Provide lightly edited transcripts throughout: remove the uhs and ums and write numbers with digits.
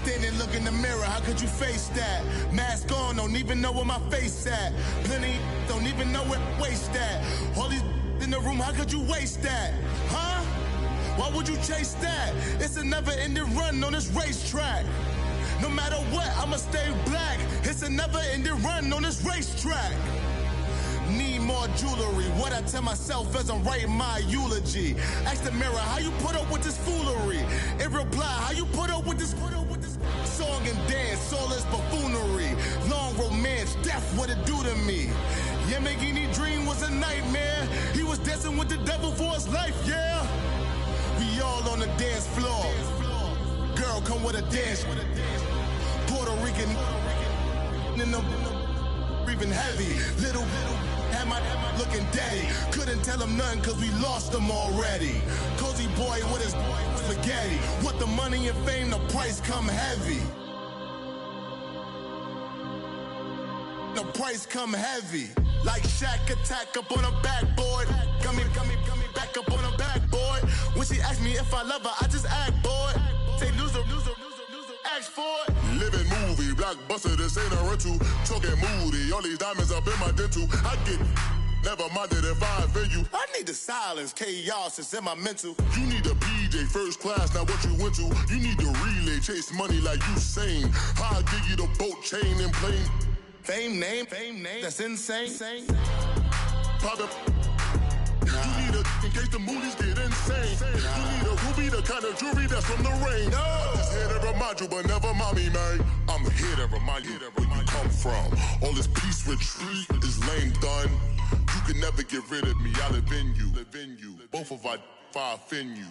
Standing, look in the mirror, how could you face that? Mask on, don't even know where my face at. Plenty don't even know where waste at. All these in the room, how could you waste that? Huh? Why would you chase that? It's a never-ending run on this racetrack. No matter what, I'ma stay black. It's a never-ending run on this racetrack. Need more jewelry. What I tell myself as I'm writing my eulogy. Ask the mirror, how you put up with this foolery? It reply, how you put up with this song and dance, soulless buffoonery. Long romance, death, what it do to me? Yamagini dream was a nightmare. He was dancing with the devil for his life, yeah. We all on the dance floor. Girl, come with a dance. Puerto Rican in the breathing heavy. Little had my looking daddy. Couldn't tell him nothing cause we lost him already. Cozy boy with his spaghetti. With the money and fame, the price come heavy. The price come heavy. Like Shaq attack up on a backboard. Got me back up on a backboard. When she asked me if I love her, I just act bored. Say loser, ask for it. Living movie, blockbuster, this ain't a rental. Talking moody, all these diamonds up in my dental. I get never minded if I offend you. I need the silence, chaos is in my mental. You need a PJ, first class, not what you went to. You need to relay, chase money like you sane. How I give you the boat chain and plane. Fame name, that's insane. Pop you need a in case the movies get insane. You need a ruby, the kind of jewelry that's from the rain. No. I'm just here to remind you, but never mommy, man. I'm here to remind you where you come from. All this peace retreat is lame done. You can never get rid of me. I live in you. Both of our fire offend you.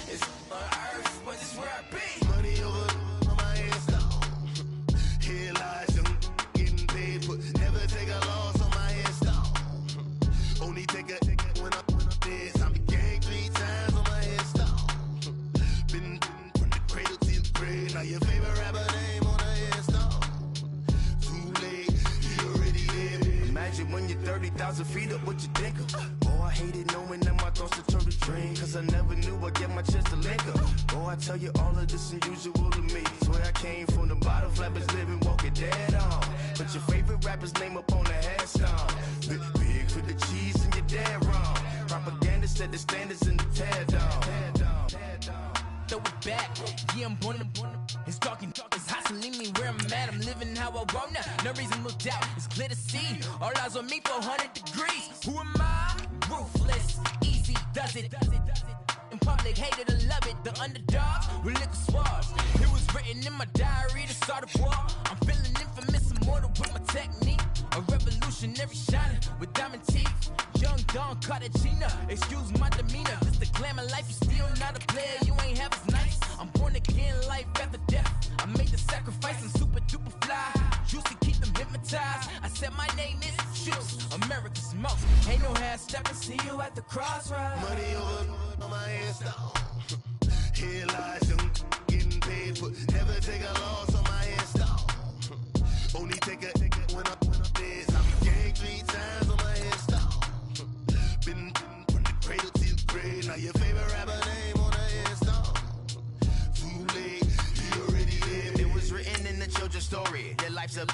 It's on earth, but it's where I be. Money over on my headstone. Here lies young, getting paid, but never take a loss on my headstone. Only take a when I'm dead. I be gang 3 times on my headstone. Been from the cradle to the grave. Now your favorite rapper name on the headstone. Too late, you already there. Imagine when you're 30,000 feet up, what you think of? Oh, I hated knowing that my thoughts would turn to dream. Cause I never knew I'd get my chance to link up. Oh, I tell you all of this unusual to me. Swear I came from the bottom, flappers living, walking dead on. Put your favorite rapper's name up on the headstone. Big for the cheese and you're dead wrong. Propaganda set the standards in the tear down. Throw it back, yeah, I'm born to. It's dark, it's hot, so leave me where I'm at. I'm living how I want now. No reason to doubt, it's clear to see. All eyes on me, 400 degrees. Who am I? Ruthless, easy, does it. In public, hate it or love it. The underdogs with liquor swabs. It was written in my diary to start a war. I'm feeling infamous, immortal with my technique. A revolutionary shining with diamond teeth. Young Don Cartagena, excuse my demeanor. Just a glamour life, you still not a player. You ain't half as nice. I'm born again, life after death. I made the sacrifice and super duper fly. Used to keep them hypnotized. I said my name is Juice, America's most. Ain't no half stepping, see you at the crossroads. Money over on my headstone. Here lies young, getting paid, but never take a loss on my headstone. Only take a when I'm dead. I be gang 3 times on my headstone. Been from the cradle to the grave. Now your favorite rapper name on the headstone. Too late, you already there. It was written in the children's story. Their life's a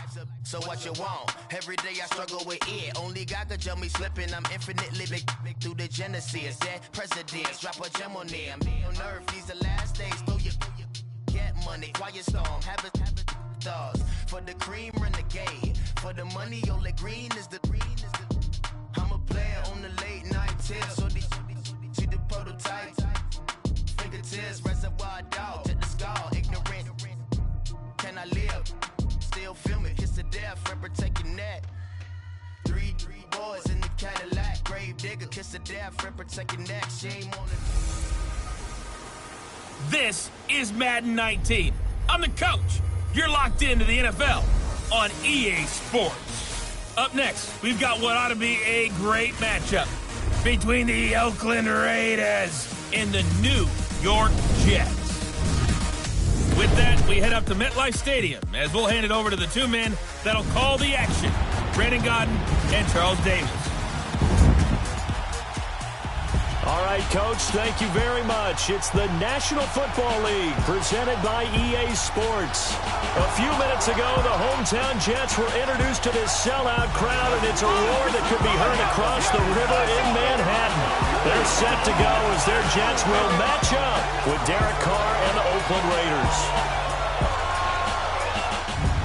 so what you want? Every day I struggle with it. Only God could tell me slipping. I'm infinitely big through the genesis. Dead presidents, drop a gem on them. On earth, these the last days. Throw your get money, quiet storm, have it thoughts. For the cream, renegade. For the money, only green is the. I'm a player on the late night tips. So they see the prototype. Fingertips, reservoir dog, to the skull. Ignorant. Can I live? Still film it, kiss the death, ripper taking that. Three boys in the Cadillac, grave digger, kiss the death, ripper taking that. Shame on it. This is Madden 19. I'm the coach. You're locked into the NFL on EA Sports. Up next, we've got what ought to be a great matchup between the Oakland Raiders and the New York Jets. With that, we head up to MetLife Stadium as we'll hand it over to the two men that'll call the action, Brandon Gaudin and Charles Davis. All right, Coach, thank you very much. It's the National Football League presented by EA Sports. A few minutes ago, the hometown Jets were introduced to this sellout crowd, and it's a roar that could be heard across the river in Manhattan. They're set to go as their Jets will match up with Derek Carr and the Oakland Raiders.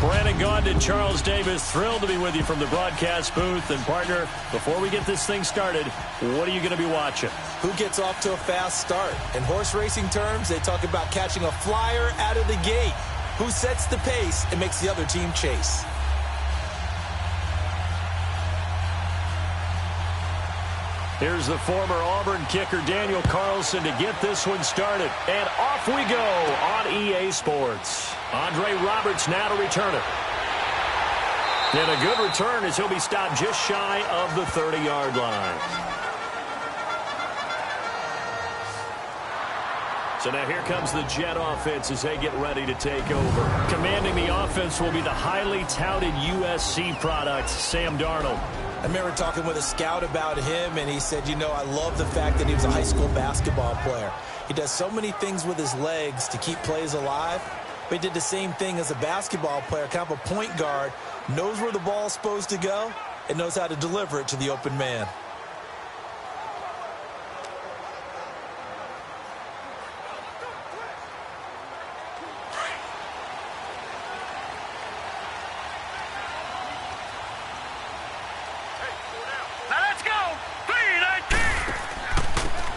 Brandon Gaudin and Charles Davis, thrilled to be with you from the broadcast booth. And, partner, before we get this thing started, what are you going to be watching? Who gets off to a fast start? In horse racing terms, they talk about catching a flyer out of the gate. Who sets the pace and makes the other team chase? Here's the former Auburn kicker Daniel Carlson to get this one started. And off we go on EA Sports. Andre Roberts now to return it. And a good return as he'll be stopped just shy of the 30-yard line. So now here comes the Jet offense as they get ready to take over. Commanding the offense will be the highly touted USC product, Sam Darnold. I remember talking with a scout about him, and he said, you know, I love the fact that he was a high school basketball player. He does so many things with his legs to keep plays alive, but he did the same thing as a basketball player, kind of a point guard, knows where the ball's supposed to go, and knows how to deliver it to the open man.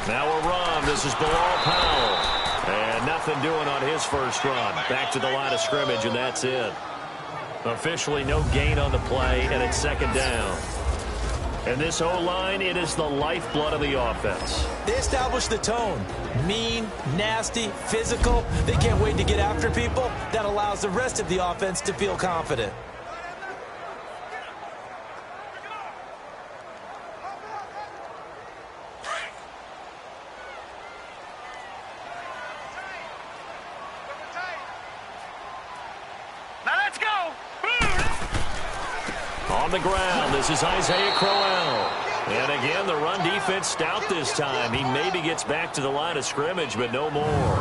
Now a run. This is Bilal Powell. And nothing doing on his first run. Back to the line of scrimmage, and that's it. Officially no gain on the play, and it's second down. And this O-line, it is the lifeblood of the offense. They establish the tone. Mean, nasty, physical. They can't wait to get after people. That allows the rest of the offense to feel confident. On the ground, this is Isaiah Crowell. And again, the run defense stout this time. He maybe gets back to the line of scrimmage, but no more.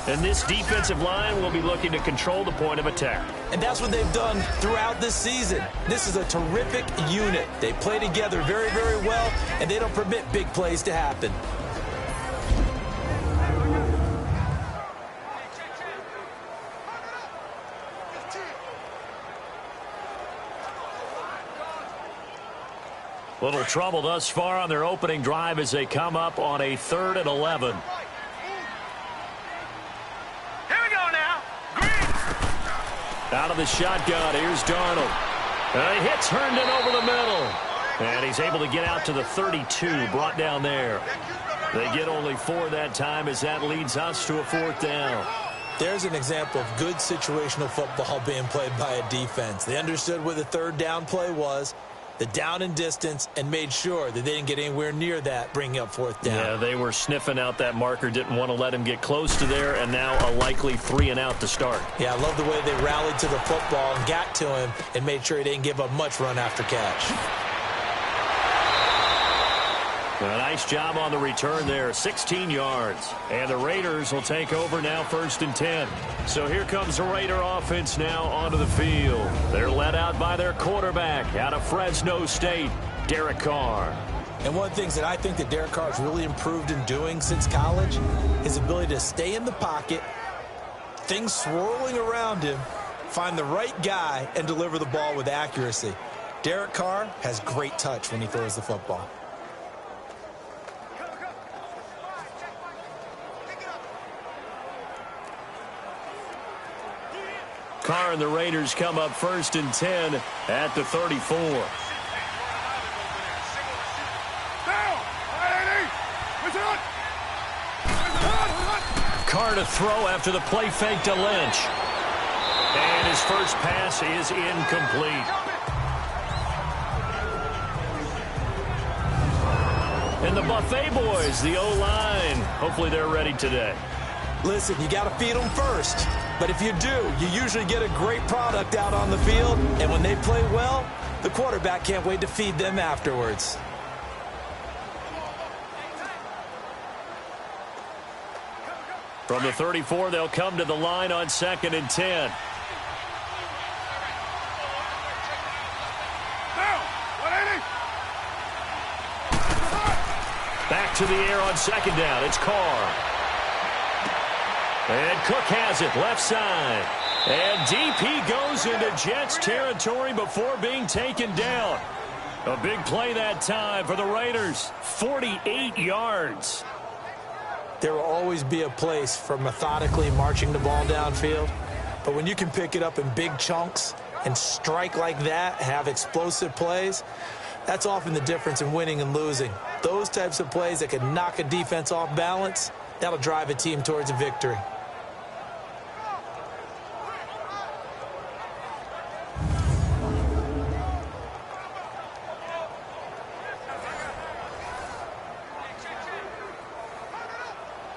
And this defensive line will be looking to control the point of attack. And that's what they've done throughout this season. This is a terrific unit. They play together very, very well, and they don't permit big plays to happen. Little trouble thus far on their opening drive as they come up on a 3rd and 11. Here we go now. Green. Out of the shotgun, here's Darnold. He hits Herndon over the middle. And he's able to get out to the 32, brought down there. They get only 4 that time as that leads us to a 4th down. There's an example of good situational football being played by a defense. They understood where the 3rd down play was, the down and distance, and made sure that they didn't get anywhere near that, bringing up 4th down. Yeah, they were sniffing out that marker, didn't want to let him get close to there, and now a likely 3 and out to start. Yeah, I love the way they rallied to the football and got to him and made sure he didn't give up much run after catch. A nice job on the return there, 16 yards. And the Raiders will take over now 1st and 10. So here comes the Raider offense now onto the field. They're led out by their quarterback out of Fresno State, Derek Carr. And one of the things that I think that Derek Carr has really improved in doing since college, his ability to stay in the pocket, things swirling around him, find the right guy, and deliver the ball with accuracy. Derek Carr has great touch when he throws the football. Carr and the Raiders come up 1st and 10 at the 34. Carr to throw after the play fake to Lynch. And his first pass is incomplete. And the Buffet boys, the O-line, hopefully they're ready today. Listen, you got to feed them first. But if you do, you usually get a great product out on the field. And when they play well, the quarterback can't wait to feed them afterwards. From the 34, they'll come to the line on 2nd and 10. Back to the air on 2nd down. It's Carr. And Cook has it, left side. And deep he goes into Jets territory before being taken down. A big play that time for the Raiders. 48 yards. There will always be a place for methodically marching the ball downfield. But when you can pick it up in big chunks and strike like that, have explosive plays, that's often the difference in winning and losing. Those types of plays that can knock a defense off balance, that'll drive a team towards a victory.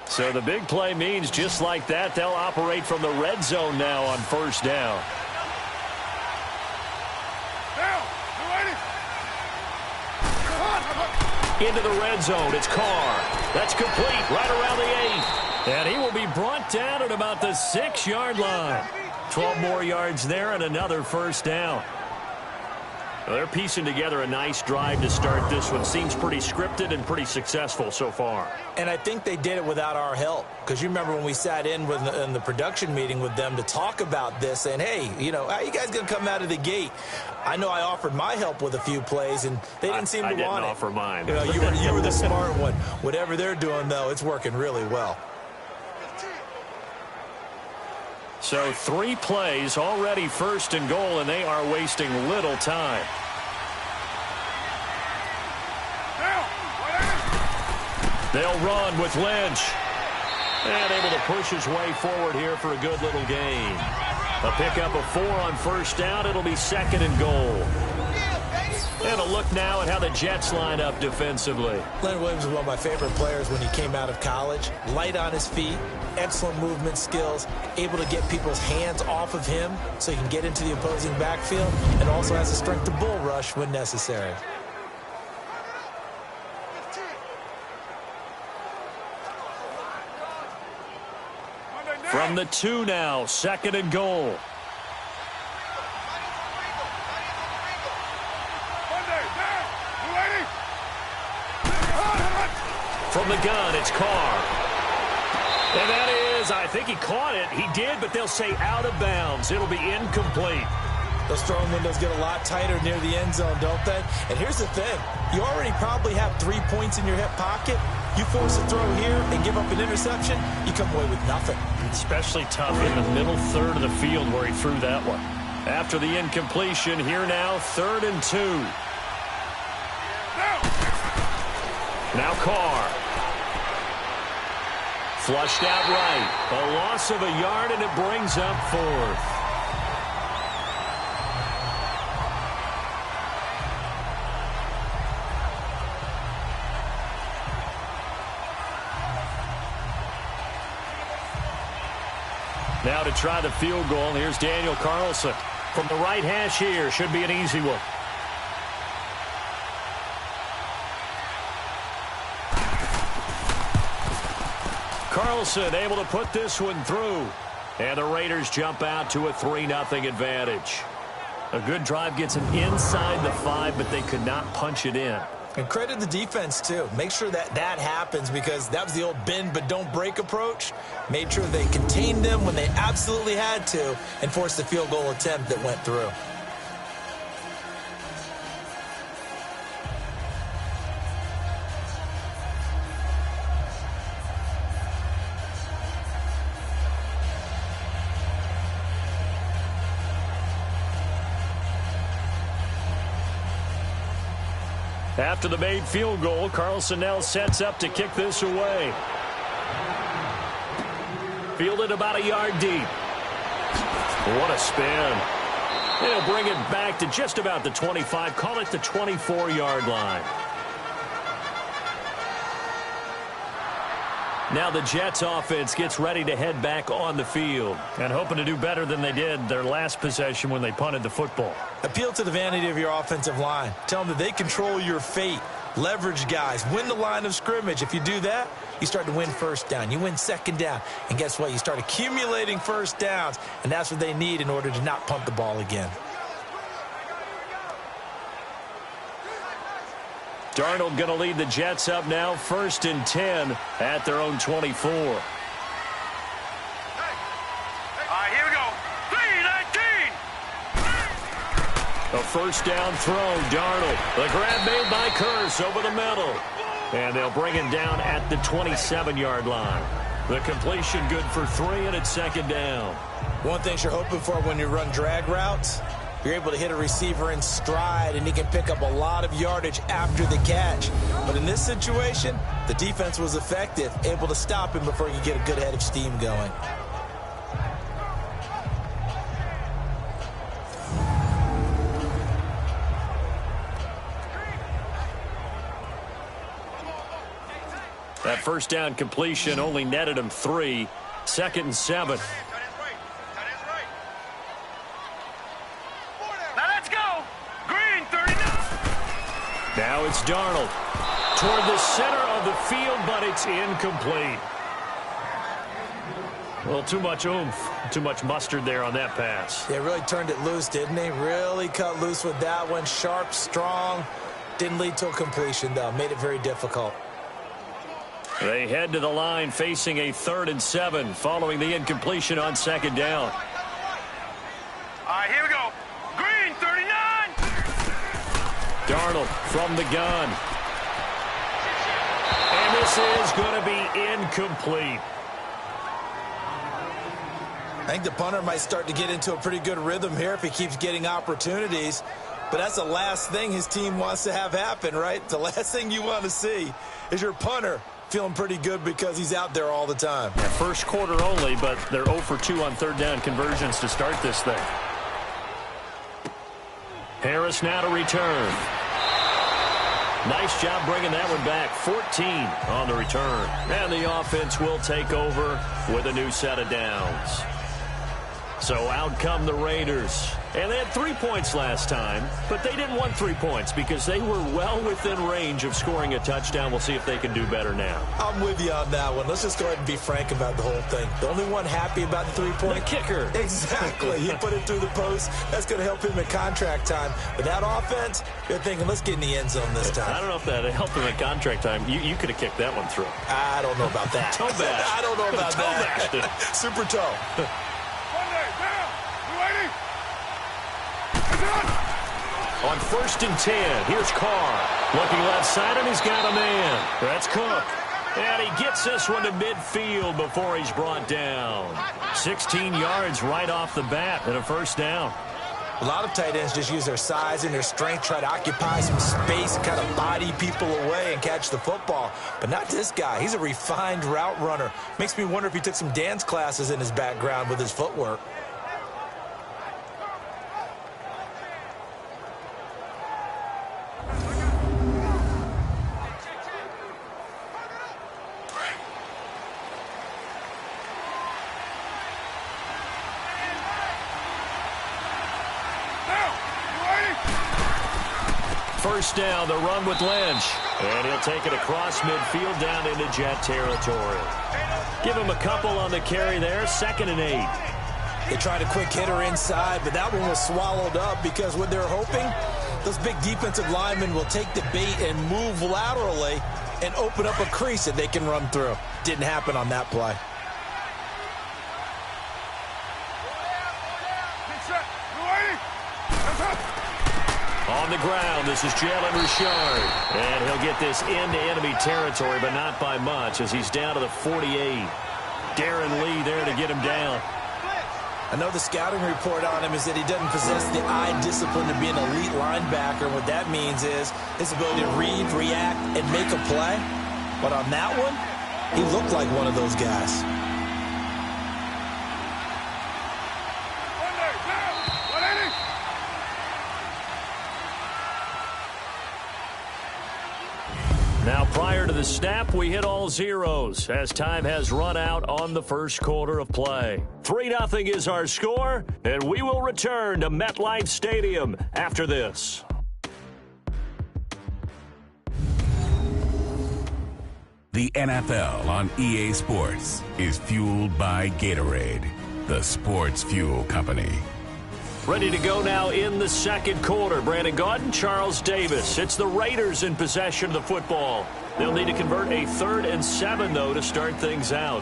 So the big play means just like that, they'll operate from the red zone now on 1st down. Into the red zone, it's Carr. That's complete right around the 8. And he will be brought down at about the 6-yard line. 12 more yards there and another 1st down. Well, they're piecing together a nice drive to start this one. Seems pretty scripted and pretty successful so far. And I think they did it without our help. Because you remember when we sat in the production meeting with them to talk about this, and hey, you know, how you guys going to come out of the gate? I know I offered my help with a few plays, and they didn't seem to want it. I didn't offer mine. You know, you were the smart one. Whatever they're doing, though, it's working really well. So 3 plays, already 1st and goal, and they are wasting little time. They'll run with Lynch. And able to push his way forward here for a good little gain. A pickup of 4 on 1st down. It'll be 2nd and goal. And a look now at how the Jets line up defensively. Leonard Williams was one of my favorite players when he came out of college. Light on his feet, excellent movement skills, able to get people's hands off of him so he can get into the opposing backfield, and also has the strength to bull rush when necessary. From the 2 now, 2nd and goal. From the gun, it's Carr. And that is, I think he caught it. He did, but they'll say out of bounds. It'll be incomplete. Those throwing windows get a lot tighter near the end zone, don't they? And here's the thing. You already probably have 3 points in your hip pocket. You force a throw here and give up an interception, you come away with nothing. Especially tough in the middle third of the field where he threw that one. After the incompletion, here now, 3rd and 2. Now Carr. Flushed out right. A loss of a yard, and it brings up 4th. Now to try the field goal, here's Daniel Carlson. From the right hash here, should be an easy one. Carlson able to put this one through. And the Raiders jump out to a 3-0 advantage. A good drive gets them inside the 5, but they could not punch it in. And credit the defense, too. Make sure that happens, because that was the old bend but don't break approach. Made sure they contained them when they absolutely had to and forced the field goal attempt that went through. After the made field goal, Carlson now sets up to kick this away. Fielded about a yard deep. What a spin. He'll bring it back to just about the 25. Call it the 24-yard line. Now the Jets offense gets ready to head back on the field and hoping to do better than they did their last possession when they punted the football. Appeal to the vanity of your offensive line. Tell them that they control your fate. Leverage guys. Win the line of scrimmage. If you do that, you start to win first down. You win second down. And guess what? You start accumulating first downs. And that's what they need in order to not punt the ball again. Darnold going to lead the Jets up now, 1st and 10 at their own 24. All right, here we go. 3-19. A first down throw, Darnold. The grab made by Curse over the middle. And they'll bring him down at the 27-yard line. The completion good for 3, and it's 2nd down. One thing you're hoping for when you run drag routes, you're able to hit a receiver in stride, and he can pick up a lot of yardage after the catch. But in this situation, the defense was effective, able to stop him before he could get a good head of steam going. That first down completion only netted him 3. 2nd and 7. Now it's Darnold toward the center of the field, but it's incomplete. Well, too much oomph, too much mustard there on that pass. Yeah, really turned it loose, didn't he? Really cut loose with that one. Sharp, strong. Didn't lead to a completion, though. Made it very difficult. They head to the line facing a 3rd and 7 following the incompletion on 2nd down. All right, here we go. Green, 39. Darnold from the gun. And this is going to be incomplete. I think the punter might start to get into a pretty good rhythm here if he keeps getting opportunities. But that's the last thing his team wants to have happen, right? The last thing you want to see is your punter feeling pretty good because he's out there all the time. Yeah, first quarter only, but they're 0 for 2 on 3rd down conversions to start this thing. Harris now to return. Nice job bringing that one back. 14 on the return. And the offense will take over with a new set of downs. So out come the Raiders. And they had 3 points last time, but they didn't want 3 points because they were well within range of scoring a touchdown. We'll see if they can do better now. I'm with you on that one. Let's just go ahead and be frank about the whole thing. The only one happy about the 3-point? The kicker. Exactly. He put it through the post. That's going to help him in contract time. But that offense, you're thinking, let's get in the end zone this time. I don't know if that helped him in contract time. You could have kicked that one through. I don't know about that. Toe bash. I don't know about that. Super toe. On 1st and 10, here's Carr. Looking left side, and he's got a man. That's Cook. And he gets this one to midfield before he's brought down. 16 yards right off the bat and a 1st down. A lot of tight ends just use their size and their strength, try to occupy some space, kind of body people away and catch the football. But not this guy. He's a refined route runner. Makes me wonder if he took some dance classes in his background with his footwork. First down, the run with Lynch. And he'll take it across midfield down into Jet territory. Give him a couple on the carry there. 2nd and 8. They tried a quick hitter inside, but that one was swallowed up because what they're hoping, those big defensive linemen will take the bait and move laterally and open up a crease that they can run through. Didn't happen on that play. On the ground, this is Jalen Richard. And he'll get this into enemy territory, but not by much as he's down to the 48. Darren Lee there to get him down. I know the scouting report on him is that he doesn't possess the eye discipline to be an elite linebacker. What that means is his ability to read, react, and make a play. But on that one, he looked like one of those guys. Now, prior to the snap, we hit all zeros as time has run out on the first quarter of play. 3-0 is our score, and we will return to MetLife Stadium after this. The NFL on EA Sports is fueled by Gatorade, the sports fuel company. Ready to go now in the second quarter. Brandon Gaudin, Charles Davis. It's the Raiders in possession of the football. They'll need to convert a 3rd and 7, though, to start things out.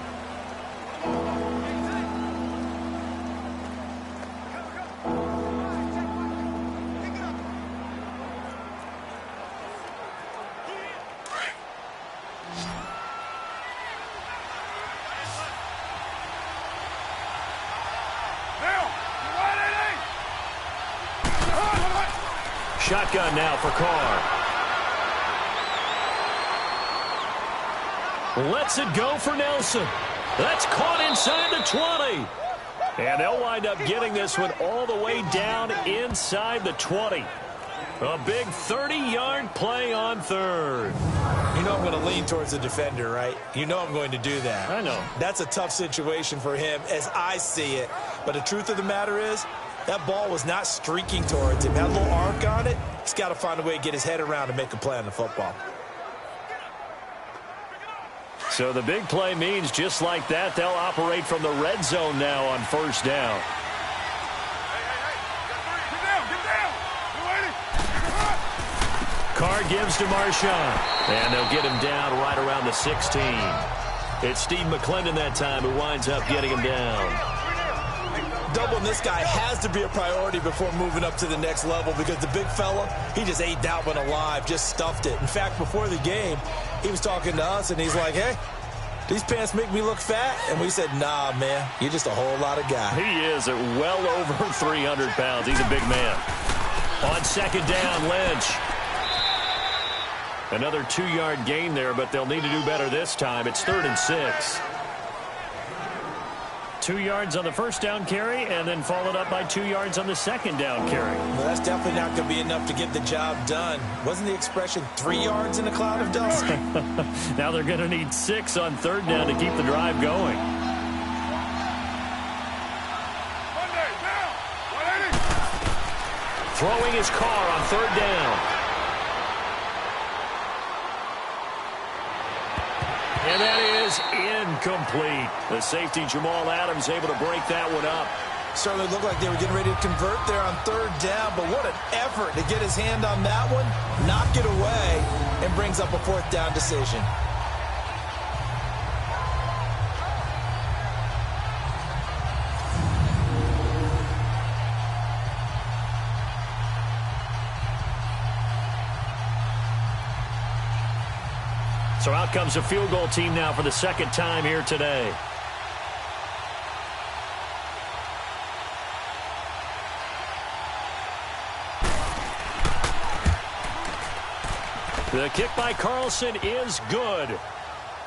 Shotgun now for Carr. Lets it go for Nelson. That's caught inside the 20. And they'll wind up getting this one all the way down inside the 20. A big 30-yard play on 3rd. You know I'm going to lean towards the defender, right? You know I'm going to do that. I know. That's a tough situation for him as I see it. But the truth of the matter is, that ball was not streaking towards him. Had a little arc on it. He's got to find a way to get his head around and make a play on the football. So the big play means just like that, they'll operate from the red zone now on 1st down. Carr gives to Marshawn. And they'll get him down right around the 16. It's Steve McClendon that time who winds up getting him down. Doubling this guy has to be a priority before moving up to the next level because the big fella, he just ate that one alive, just stuffed it. In fact, before the game, he was talking to us, and he's like, hey, these pants make me look fat? And we said, nah, man, you're just a whole lot of guy. He is at well over 300 pounds. He's a big man. On 2nd down, Lynch. Another 2-yard gain there, but they'll need to do better this time. It's 3rd and 6. 2 yards on the 1st down carry, and then followed up by 2 yards on the 2nd down carry. Well, that's definitely not going to be enough to get the job done. Wasn't the expression 3 yards in a cloud of dust? Now they're going to need 6 on 3rd down to keep the drive going. Throwing his Carr on 3rd down. And that is incomplete. The safety, Jamal Adams, able to break that one up. Certainly looked like they were getting ready to convert there on 3rd down, but what an effort to get his hand on that one, knock it away, and brings up a 4th down decision. So out comes a field goal team now for the 2nd time here today. The kick by Carlson is good.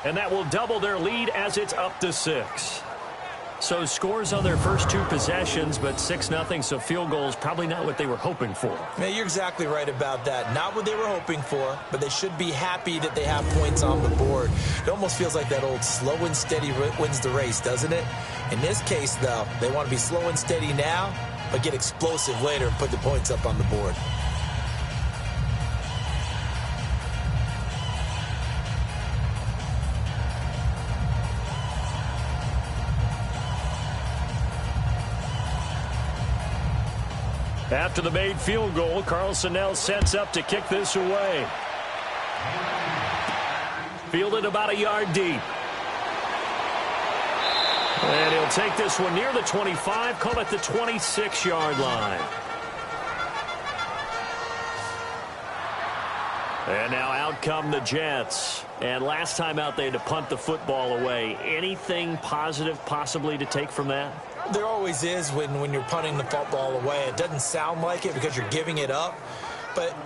And that will double their lead as it's up to 6. So scores on their first 2 possessions, but 6-0, so field goals probably not what they were hoping for. Yeah, you're exactly right about that. Not what they were hoping for, but they should be happy that they have points on the board. It almost feels like that old slow and steady wins the race, doesn't it? In this case, though, they want to be slow and steady now, but get explosive later and put the points up on the board. After the made field goal, Carlson now sets up to kick this away. Fielded about a yard deep. And he'll take this one near the 25, call it the 26-yard line. And now out come the Jets. And last time out, they had to punt the football away. Anything positive possibly to take from that? There always is when you're punting the football away. It doesn't sound like it because you're giving it up, but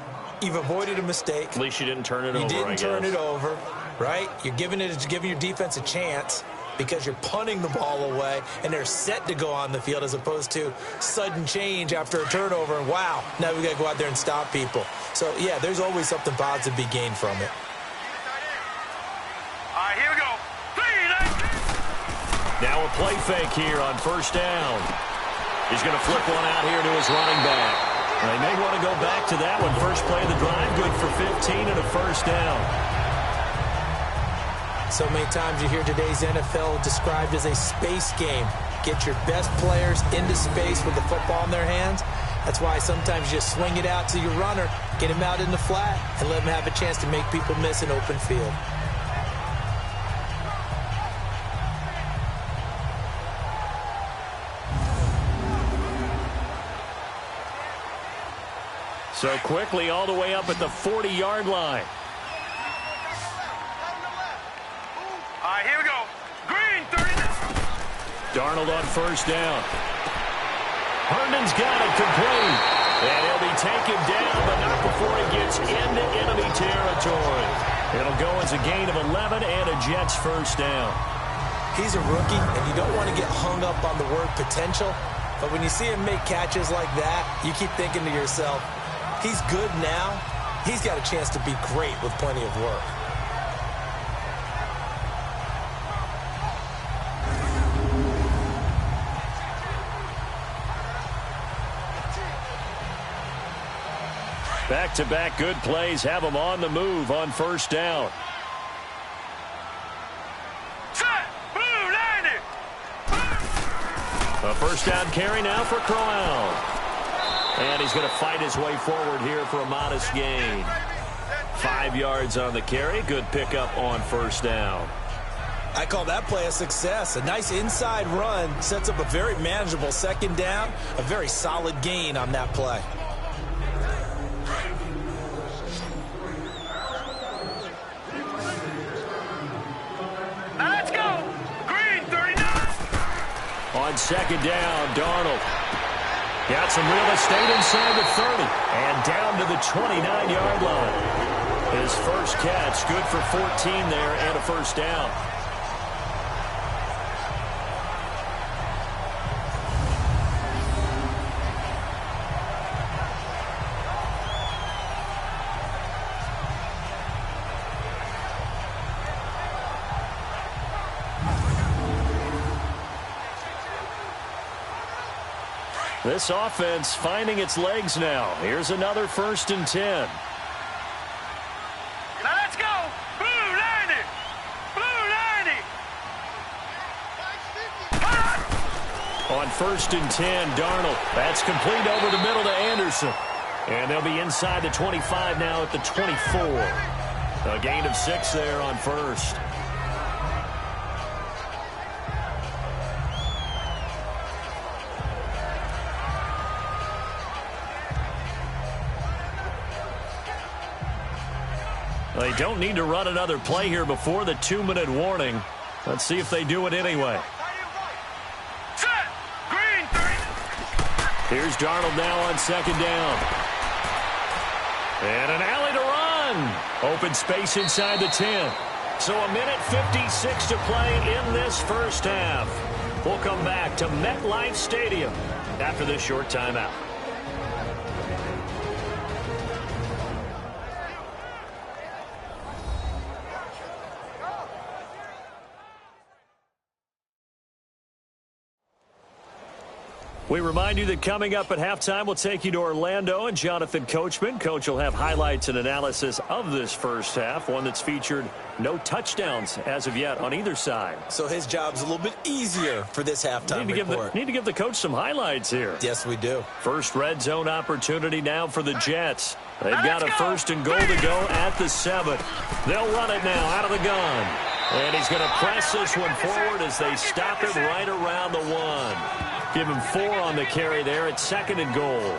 you've avoided a mistake. At least you didn't turn it over, You didn't turn it over, right? You're giving your defense a chance because you're punting the ball away, and they're set to go on the field as opposed to sudden change after a turnover, and wow, now we got to go out there and stop people. So, yeah, there's always something positive to be gained from it. Now a play fake here on first down. He's going to flip one out here to his running back. They may want to go back to that one. First play of the drive, good for 15 and a first down. So many times you hear today's NFL described as a space game. Get your best players into space with the football in their hands. That's why sometimes you just swing it out to your runner, get him out in the flat, and let him have a chance to make people miss an open field. So quickly all the way up at the 40-yard line. All right, here we go. Green, 39. Darnold on first down. Herndon's got it complete. And he'll be taken down, but not before he gets into enemy territory. It'll go as a gain of 11 and a Jets first down. He's a rookie, and you don't want to get hung up on the word potential. But when you see him make catches like that, you keep thinking to yourself, he's good now. He's got a chance to be great with plenty of work. Back-to-back good plays have him on the move on first down. Set, blue, 90. A first down carry now for Crowell. And he's going to fight his way forward here for a modest gain. 5 yards on the carry. Good pickup on first down. I call that play a success. A nice inside run sets up a very manageable second down. A very solid gain on that play. Now let's go. Green, 39. On second down, Darnold. Got some real estate inside the 30 and down to the 29-yard line. His first catch, good for 14 there and a first down. This offense finding its legs now. Here's another 1st and 10. Now let's go. Blue, 90. Blue, 90. On 1st and 10, Darnold. That's complete over the middle to Anderson. And they'll be inside the 25 now at the 24. A gain of 6 there on first. They don't need to run another play here before the 2-minute warning. Let's see if they do it anyway. Set, green, 30. Here's Darnold now on second down. And an alley to run. Open space inside the 10. So a minute 56 to play in this first half. We'll come back to MetLife Stadium after this short timeout. We remind you that coming up at halftime, we'll take you to Orlando and Jonathan Coachman. Coach will have highlights and analysis of this first half, one that's featured no touchdowns as of yet on either side. So his job's a little bit easier for this halftime report. Need to give the coach some highlights here. Yes, we do. First red zone opportunity now for the Jets. They've got a 1st and goal to go at the 7. They'll run it now out of the gun. And he's going to press this one forward as they stop it right around the 1. Give him 4 on the carry there at 2nd and goal.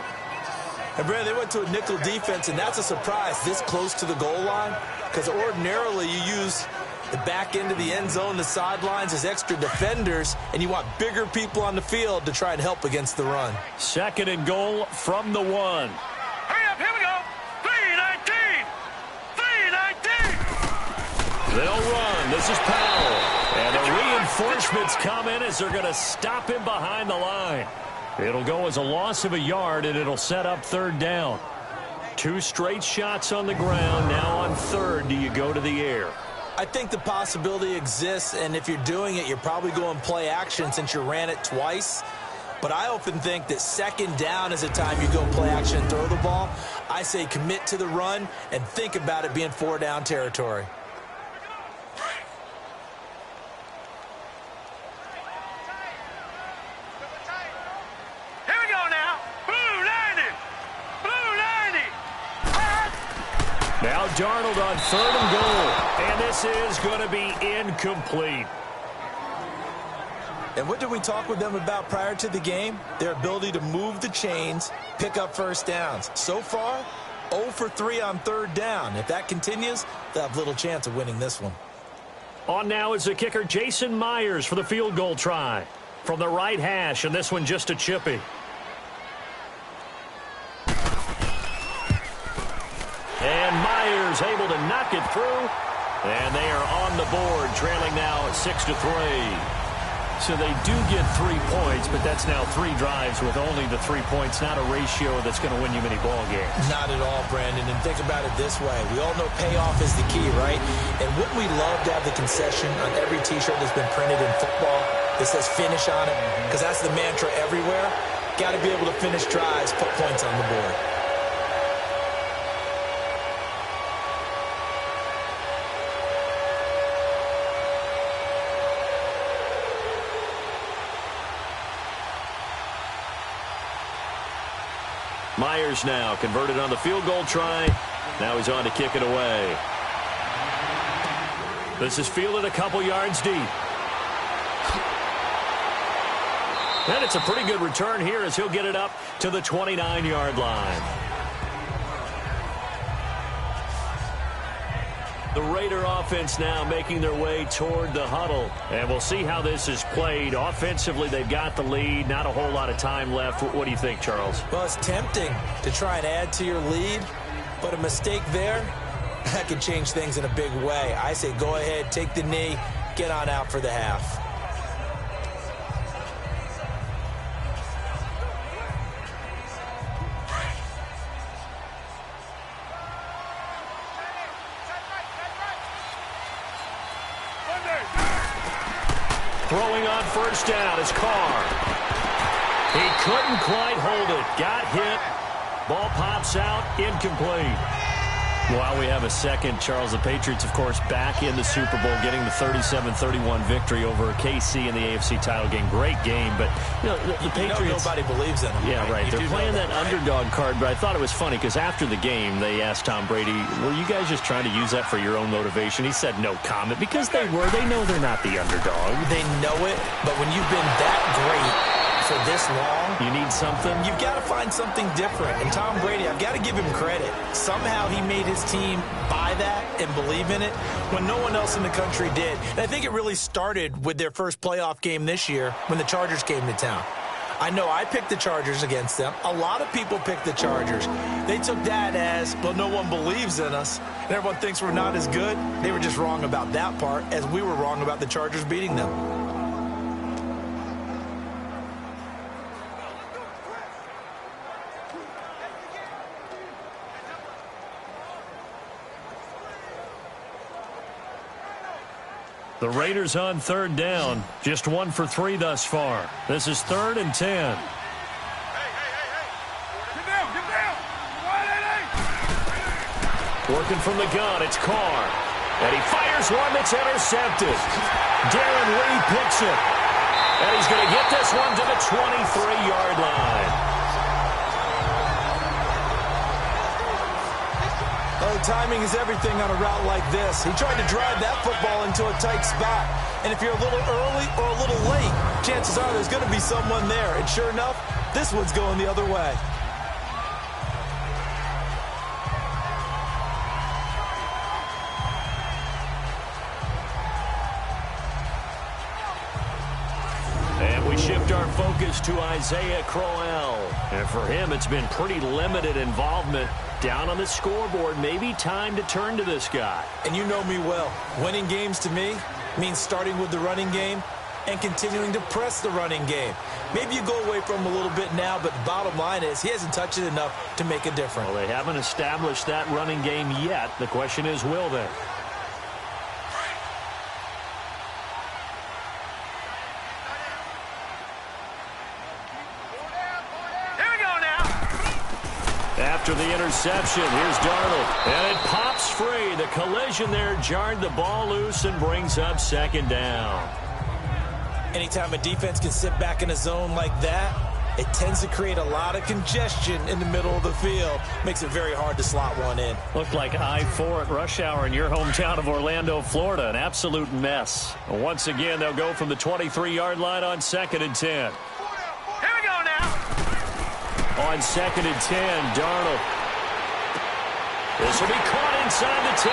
And Brad, they went to a nickel defense, and that's a surprise this close to the goal line, because ordinarily you use the back end of the end zone, the sidelines as extra defenders, and you want bigger people on the field to try and help against the run. 2nd and goal from the 1. Hurry up, here we go. 319. 319. They'll run. This is Powell. And the reinforcements come in as they're going to stop him behind the line. It'll go as a loss of a yard, and it'll set up 3rd down. 2 straight shots on the ground. Now on 3rd, do you go to the air? I think the possibility exists, and if you're doing it, you're probably going play action since you ran it twice. But I often think that second down is a time you go play action and throw the ball. I say commit to the run and think about it being 4-down territory. Here we go now. Blue 90. Blue 90. Now Darnold on 3rd and goal. And this is going to be incomplete. And what did we talk with them about prior to the game? Their ability to move the chains, pick up first downs. So far, 0 for 3 on 3rd down. If that continues, they'll have little chance of winning this one. On now is the kicker, Jason Myers, for the field goal try. From the right hash, and this one just a chippy. And Myers able to knock it through. And they are on the board, trailing now 6-3. So they do get 3 points, but that's now 3 drives with only the 3 points, not a ratio that's going to win you many ball games. Not at all, Brandon. And think about it this way. We all know payoff is the key, right? And wouldn't we love to have the concession on every T-shirt that's been printed in football that says finish on it? Because that's the mantra everywhere. Got to be able to finish drives, put points on the board. Myers now converted on the field goal try. Now he's on to kick it away. This is fielded a couple yards deep. And it's a pretty good return here as he'll get it up to the 29-yard line. The Raider offense now making their way toward the huddle. And we'll see how this is played. Offensively, they've got the lead. Not a whole lot of time left. What do you think, Charles? Well, it's tempting to try and add to your lead, but a mistake there, that could change things in a big way. I say go ahead, take the knee, get on out for the half. Throwing on first down is Carr. He couldn't quite hold it. Got hit. Ball pops out. Incomplete. While we have a second, Charles, the Patriots, of course, back in the Super Bowl, getting the 37-31 victory over KC in the AFC title game. Great game, but the Patriots... nobody believes in them. Yeah, right. They're playing that underdog card, but I thought it was funny because after the game, they asked Tom Brady, were you guys just trying to use that for your own motivation? He said no comment because they were. They know they're not the underdog. They know it, but when you've been that great for this long, you need something. You've got to find something different. And Tom Brady, I've got to give him credit. Somehow he made his team buy that and believe in it when no one else in the country did. And I think it really started with their first playoff game this year when the Chargers came to town. I know I picked the Chargers against them. A lot of people picked the Chargers. They took that as, well, no one believes in us, and everyone thinks we're not as good. They were just wrong about that part, as we were wrong about the Chargers beating them. The Raiders on third down. Just 1 for 3 thus far. This is 3rd and 10. Hey. Get down. 188. Working from the gun, it's Carr. And he fires one that's intercepted. Darren Lee picks it. And he's going to get this one to the 23-yard line. Oh, timing is everything on a route like this. He tried to drive that football into a tight spot. And if you're a little early or a little late, chances are there's going to be someone there. And sure enough, this one's going the other way. And we shift our focus to Isaiah Crowell. And for him, it's been pretty limited involvement. Down on the scoreboard, maybe time to turn to this guy. And you know me well. Winning games to me means starting with the running game and continuing to press the running game. Maybe you go away from him a little bit now, but the bottom line is he hasn't touched it enough to make a difference. Well, they haven't established that running game yet. The question is, will they? After the interception, here's Darnold. And it pops free. The collision there jarred the ball loose and brings up second down. Anytime a defense can sit back in a zone like that, it tends to create a lot of congestion in the middle of the field. Makes it very hard to slot one in. Looked like I-4 at rush hour in your hometown of Orlando, Florida. An absolute mess. Once again, they'll go from the 23-yard line on 2nd and 10. Here we go now. On 2nd and 10, Darnold. This will be caught inside the 10.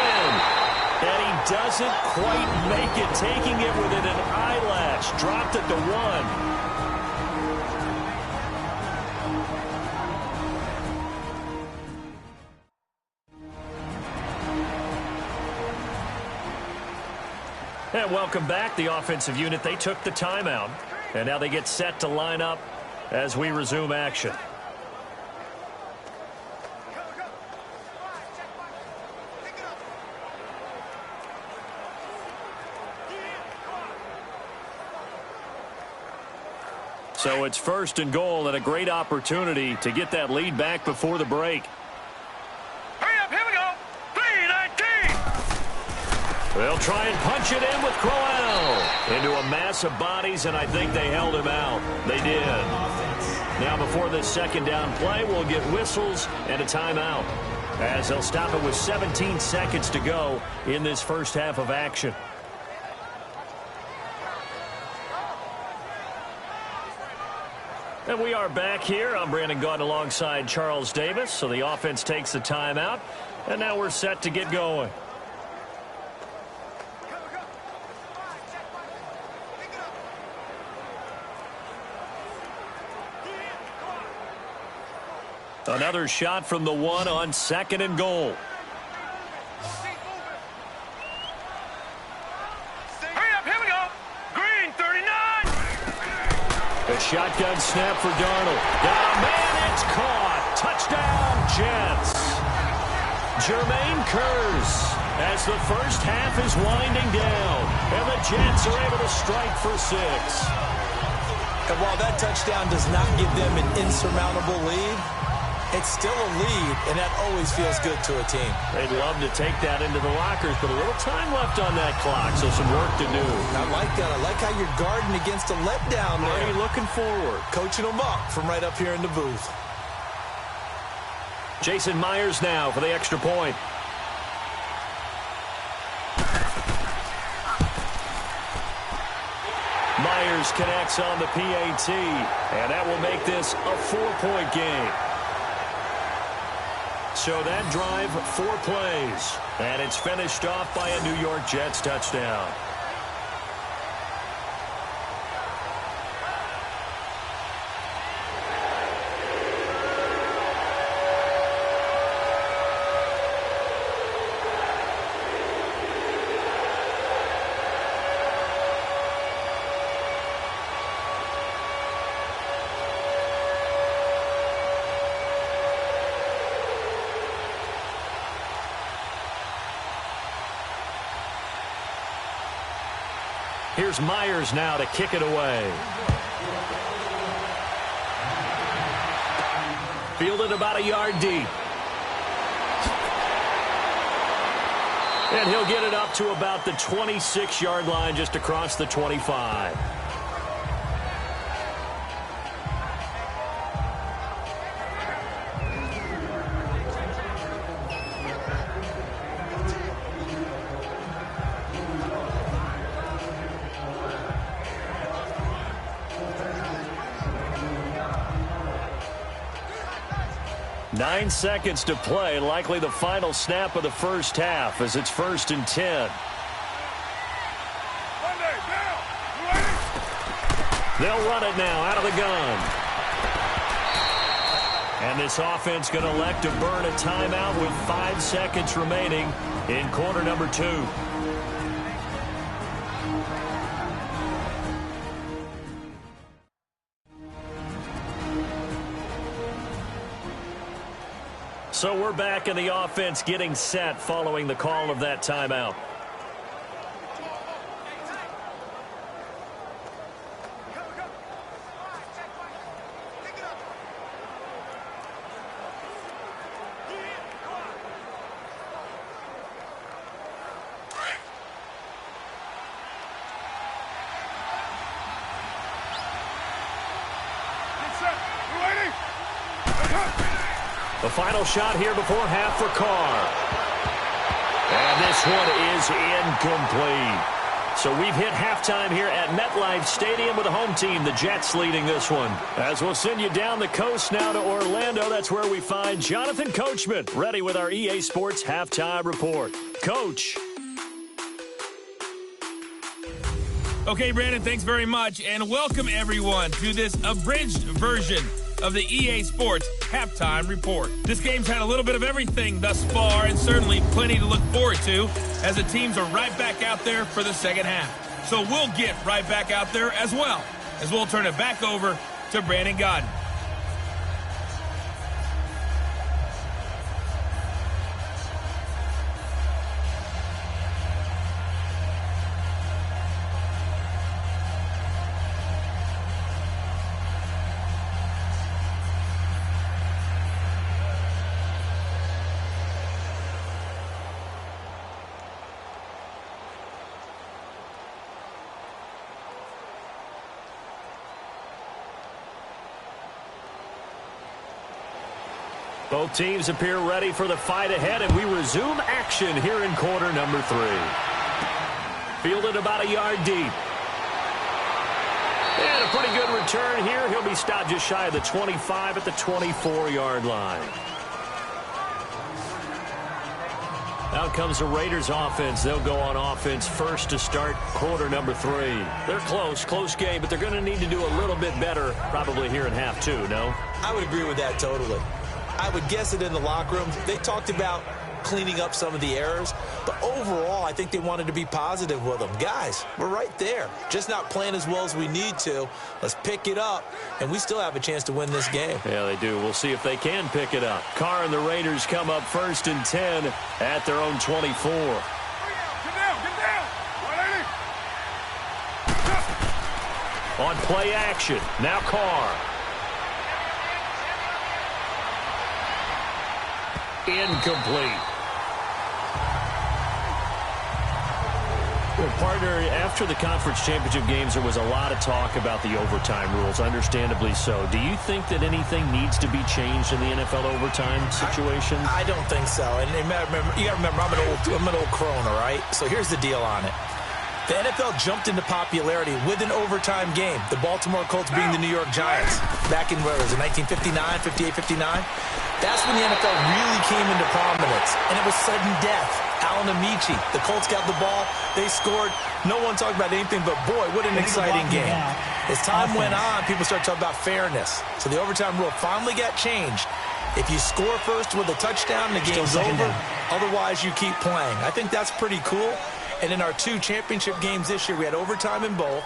And he doesn't quite make it, taking it within an eyelash. Dropped at the 1. And welcome back, the offensive unit. They took the timeout, and now they get set to line up as we resume action. So it's 1st and goal, and a great opportunity to get that lead back before the break. Hurry up, here we go. 3-19. They'll try and punch it in with Crowell into a mass of bodies, and I think they held him out. They did. Now before this second down play, we'll get whistles and a timeout, as they'll stop it with 17 seconds to go in this first half of action. And we are back here. I'm Brandon Gaudin alongside Charles Davis. So the offense takes the timeout, and now we're set to get going. Another shot from the 1 on 2nd and goal. Hurry up, here we go. Green, 39. A shotgun snap for Darnold. Got a man, it's caught. Touchdown, Jets. Jermaine Kearse as the first half is winding down. And the Jets are able to strike for 6. And while that touchdown does not give them an insurmountable lead, it's still a lead, and that always feels good to a team. They'd love to take that into the lockers, but a little time left on that clock, so some work to do. I like that. I like how you're guarding against a letdown there. Already looking forward. Coaching them up from right up here in the booth. Jason Myers now for the extra point. Myers connects on the PAT, and that will make this a 4-point game. So that drive, 4 plays, and it's finished off by a New York Jets touchdown. Here's Myers now to kick it away. Fielded about a yard deep. And he'll get it up to about the 26-yard line, just across the 25. Nine seconds to play, likely the final snap of the first half as it's 1st and 10. They'll run it now out of the gun. And this offense going to elect to burn a timeout with 5 seconds remaining in quarter number 2. So we're back in the offense getting set following the call of that timeout. A final shot here before half for Carr. And this one is incomplete. So we've hit halftime here at MetLife Stadium with the home team, the Jets, leading this one. As we'll send you down the coast now to Orlando, that's where we find Jonathan Coachman, ready with our EA Sports halftime report. Coach. Okay, Brandon, thanks very much, and welcome everyone to this abridged version of the EA Sports halftime report. This game's had a little bit of everything thus far, and certainly plenty to look forward to as the teams are right back out there for the second half. So we'll get right back out there as well, as we'll turn it back over to Brandon Godden. Both teams appear ready for the fight ahead, and we resume action here in quarter number 3. Fielded about a yard deep. And a pretty good return here. He'll be stopped just shy of the 25 at the 24-yard line. Out comes the Raiders offense. They'll go on offense first to start quarter number 3. They're close game, but they're going to need to do a little bit better probably here in half 2, no? I would agree with that totally. I would guess it in the locker room. They talked about cleaning up some of the errors, but overall, I think they wanted to be positive with them. Guys, we're right there. Just not playing as well as we need to. Let's pick it up, and we still have a chance to win this game. Yeah, they do. We'll see if they can pick it up. Carr and the Raiders come up 1st and 10 at their own 24. Get down. On play action, now Carr. Incomplete. Well, partner, after the conference championship games, there was a lot of talk about the overtime rules, understandably so. Do you think that anything needs to be changed in the NFL overtime situation? I don't think so. And you got to remember, I'm an old crone, all right? So here's the deal on it. The NFL jumped into popularity with an overtime game. The Baltimore Colts being the New York Giants. Back in, where was it, 1959, 58, 59? That's when the NFL really came into prominence, and it was sudden death. Alan Amici, the Colts got the ball, they scored. No one talked about anything but, boy, what an exciting game. As time went on, people started talking about fairness. So the overtime rule finally got changed. If you score first with a touchdown, the game's over. Otherwise, you keep playing. I think that's pretty cool. And in our 2 championship games this year, we had overtime in both.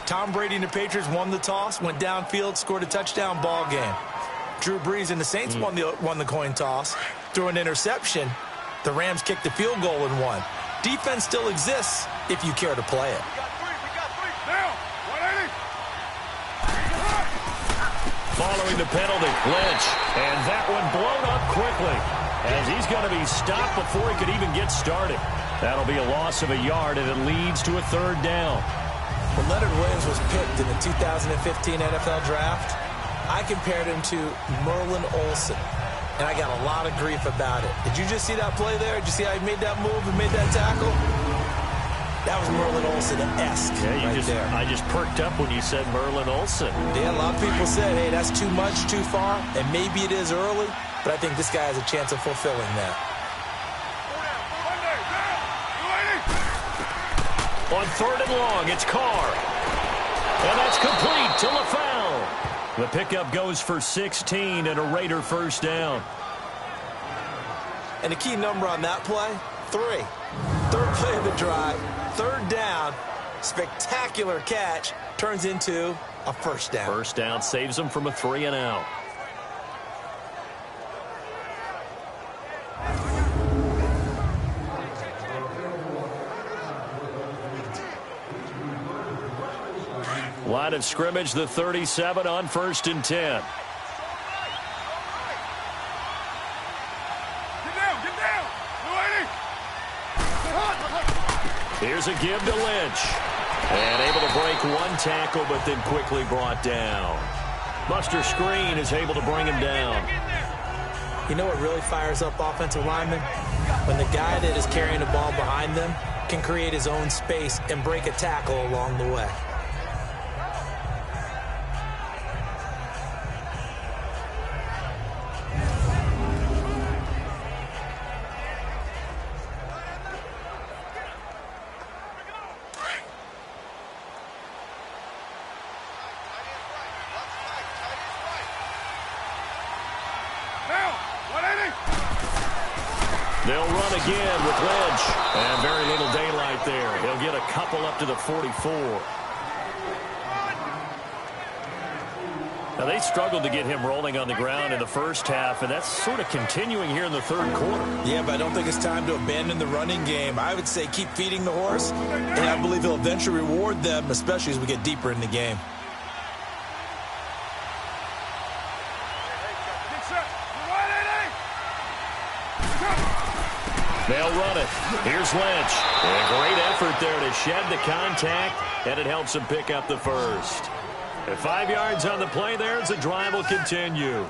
Tom Brady and the Patriots won the toss, went downfield, scored a touchdown, ball game. Drew Brees and the Saints won the coin toss, threw an interception. The Rams kicked the field goal and won. Defense still exists if you care to play it. We got three. Now, 180. Following the penalty, Lynch. And that one blown up quickly as he's going to be stopped before he could even get started. That'll be a loss of a yard, and it leads to a 3rd down. When Leonard Williams was picked in the 2015 NFL Draft, I compared him to Merlin Olsen, and I got a lot of grief about it. Did you just see that play there? Did you see how he made that move and made that tackle? That was Merlin Olsen-esque there. I just perked up when you said Merlin Olsen. Yeah, a lot of people said, hey, that's too much, too far, and maybe it is early, but I think this guy has a chance of fulfilling that. On 3rd and long, it's Carr. And that's complete to LaFell. The pickup goes for 16 and a Raider 1st down. And the key number on that play, 3. 3rd play of the drive, 3rd down, spectacular catch, turns into a 1st down. 1st down saves them from a 3 and out. Line of scrimmage, the 37 on 1st and 10. Get down. 280. Here's a give to Lynch. And able to break one tackle, but then quickly brought down. Buster Screen is able to bring him down. You know what really fires up offensive linemen? When the guy that is carrying the ball behind them can create his own space and break a tackle along the way. They'll run again with Lynch. And very little daylight there. He'll get a couple up to the 44. Now, they struggled to get him rolling on the ground in the first half, and that's sort of continuing here in the third quarter. Yeah, but I don't think it's time to abandon the running game. I would say keep feeding the horse, and I believe he'll eventually reward them, especially as we get deeper in the game. They'll run it. Here's Lynch. A great effort there to shed the contact, and it helps him pick up the first. At 5 yards on the play there as the drive will continue.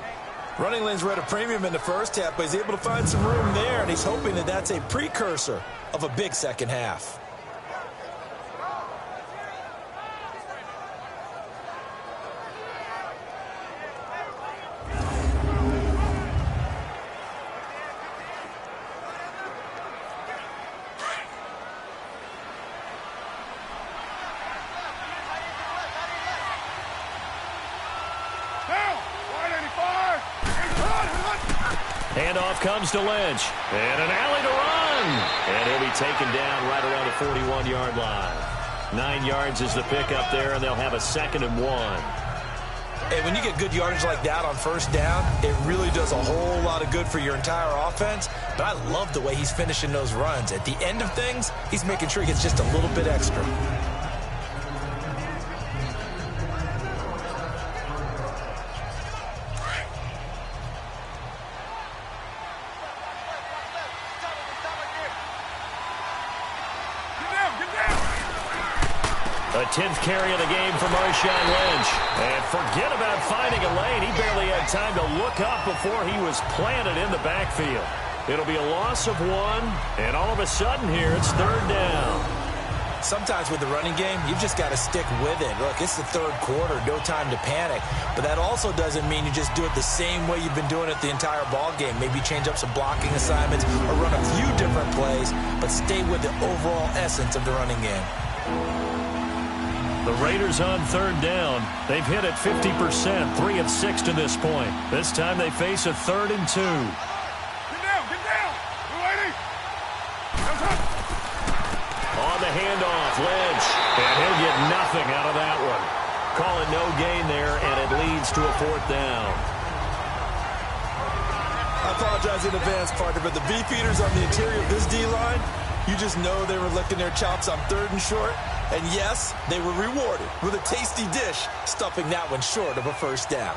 Running lanes were at a premium in the first half, but he's able to find some room there, and he's hoping that that's a precursor of a big second half. Handoff comes to Lynch. And an alley to run. And he'll be taken down right around the 41-yard line. 9 yards is the pickup there, and they'll have a 2nd and 1. Hey, when you get good yardage like that on first down, it really does a whole lot of good for your entire offense. But I love the way he's finishing those runs. At the end of things, he's making sure he gets just a little bit extra. A 10th carry of the game for Marshawn Lynch. And forget about finding a lane. He barely had time to look up before he was planted in the backfield. It'll be a loss of 1, and all of a sudden here it's 3rd down. Sometimes with the running game, you've just got to stick with it. Look, it's the third quarter, no time to panic. But that also doesn't mean you just do it the same way you've been doing it the entire ball game. Maybe change up some blocking assignments or run a few different plays, but stay with the overall essence of the running game. The Raiders on 3rd down. They've hit it 50%, 3 of 6 to this point. This time they face a 3rd and 2. Get down, get down. On the handoff, Lynch. And he'll get nothing out of that one. Call it no gain there, and it leads to a 4th down. I apologize in advance, partner, but the beefeaters on the interior of this D-line, you just know they were licking their chops on 3rd and short. And yes, they were rewarded with a tasty dish, stuffing that one short of a first down.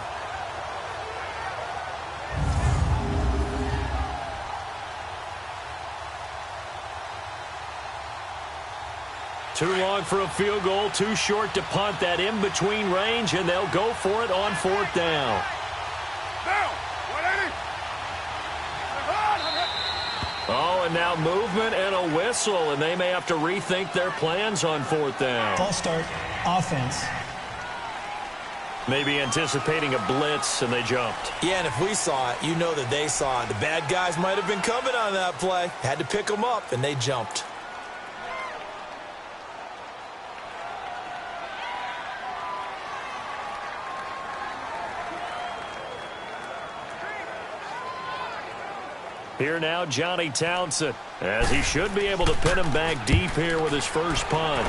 Too long for a field goal, too short to punt that in-between range, and they'll go for it on 4th down. Oh, and now movement and a whistle, and they may have to rethink their plans on 4th down. False start, offense. Maybe anticipating a blitz, and they jumped. Yeah, and if we saw it, you know that they saw it. The bad guys might have been coming on that play. Had to pick them up, and they jumped. Here now, Johnny Townsend, as he should be able to pin him back deep here with his first punt.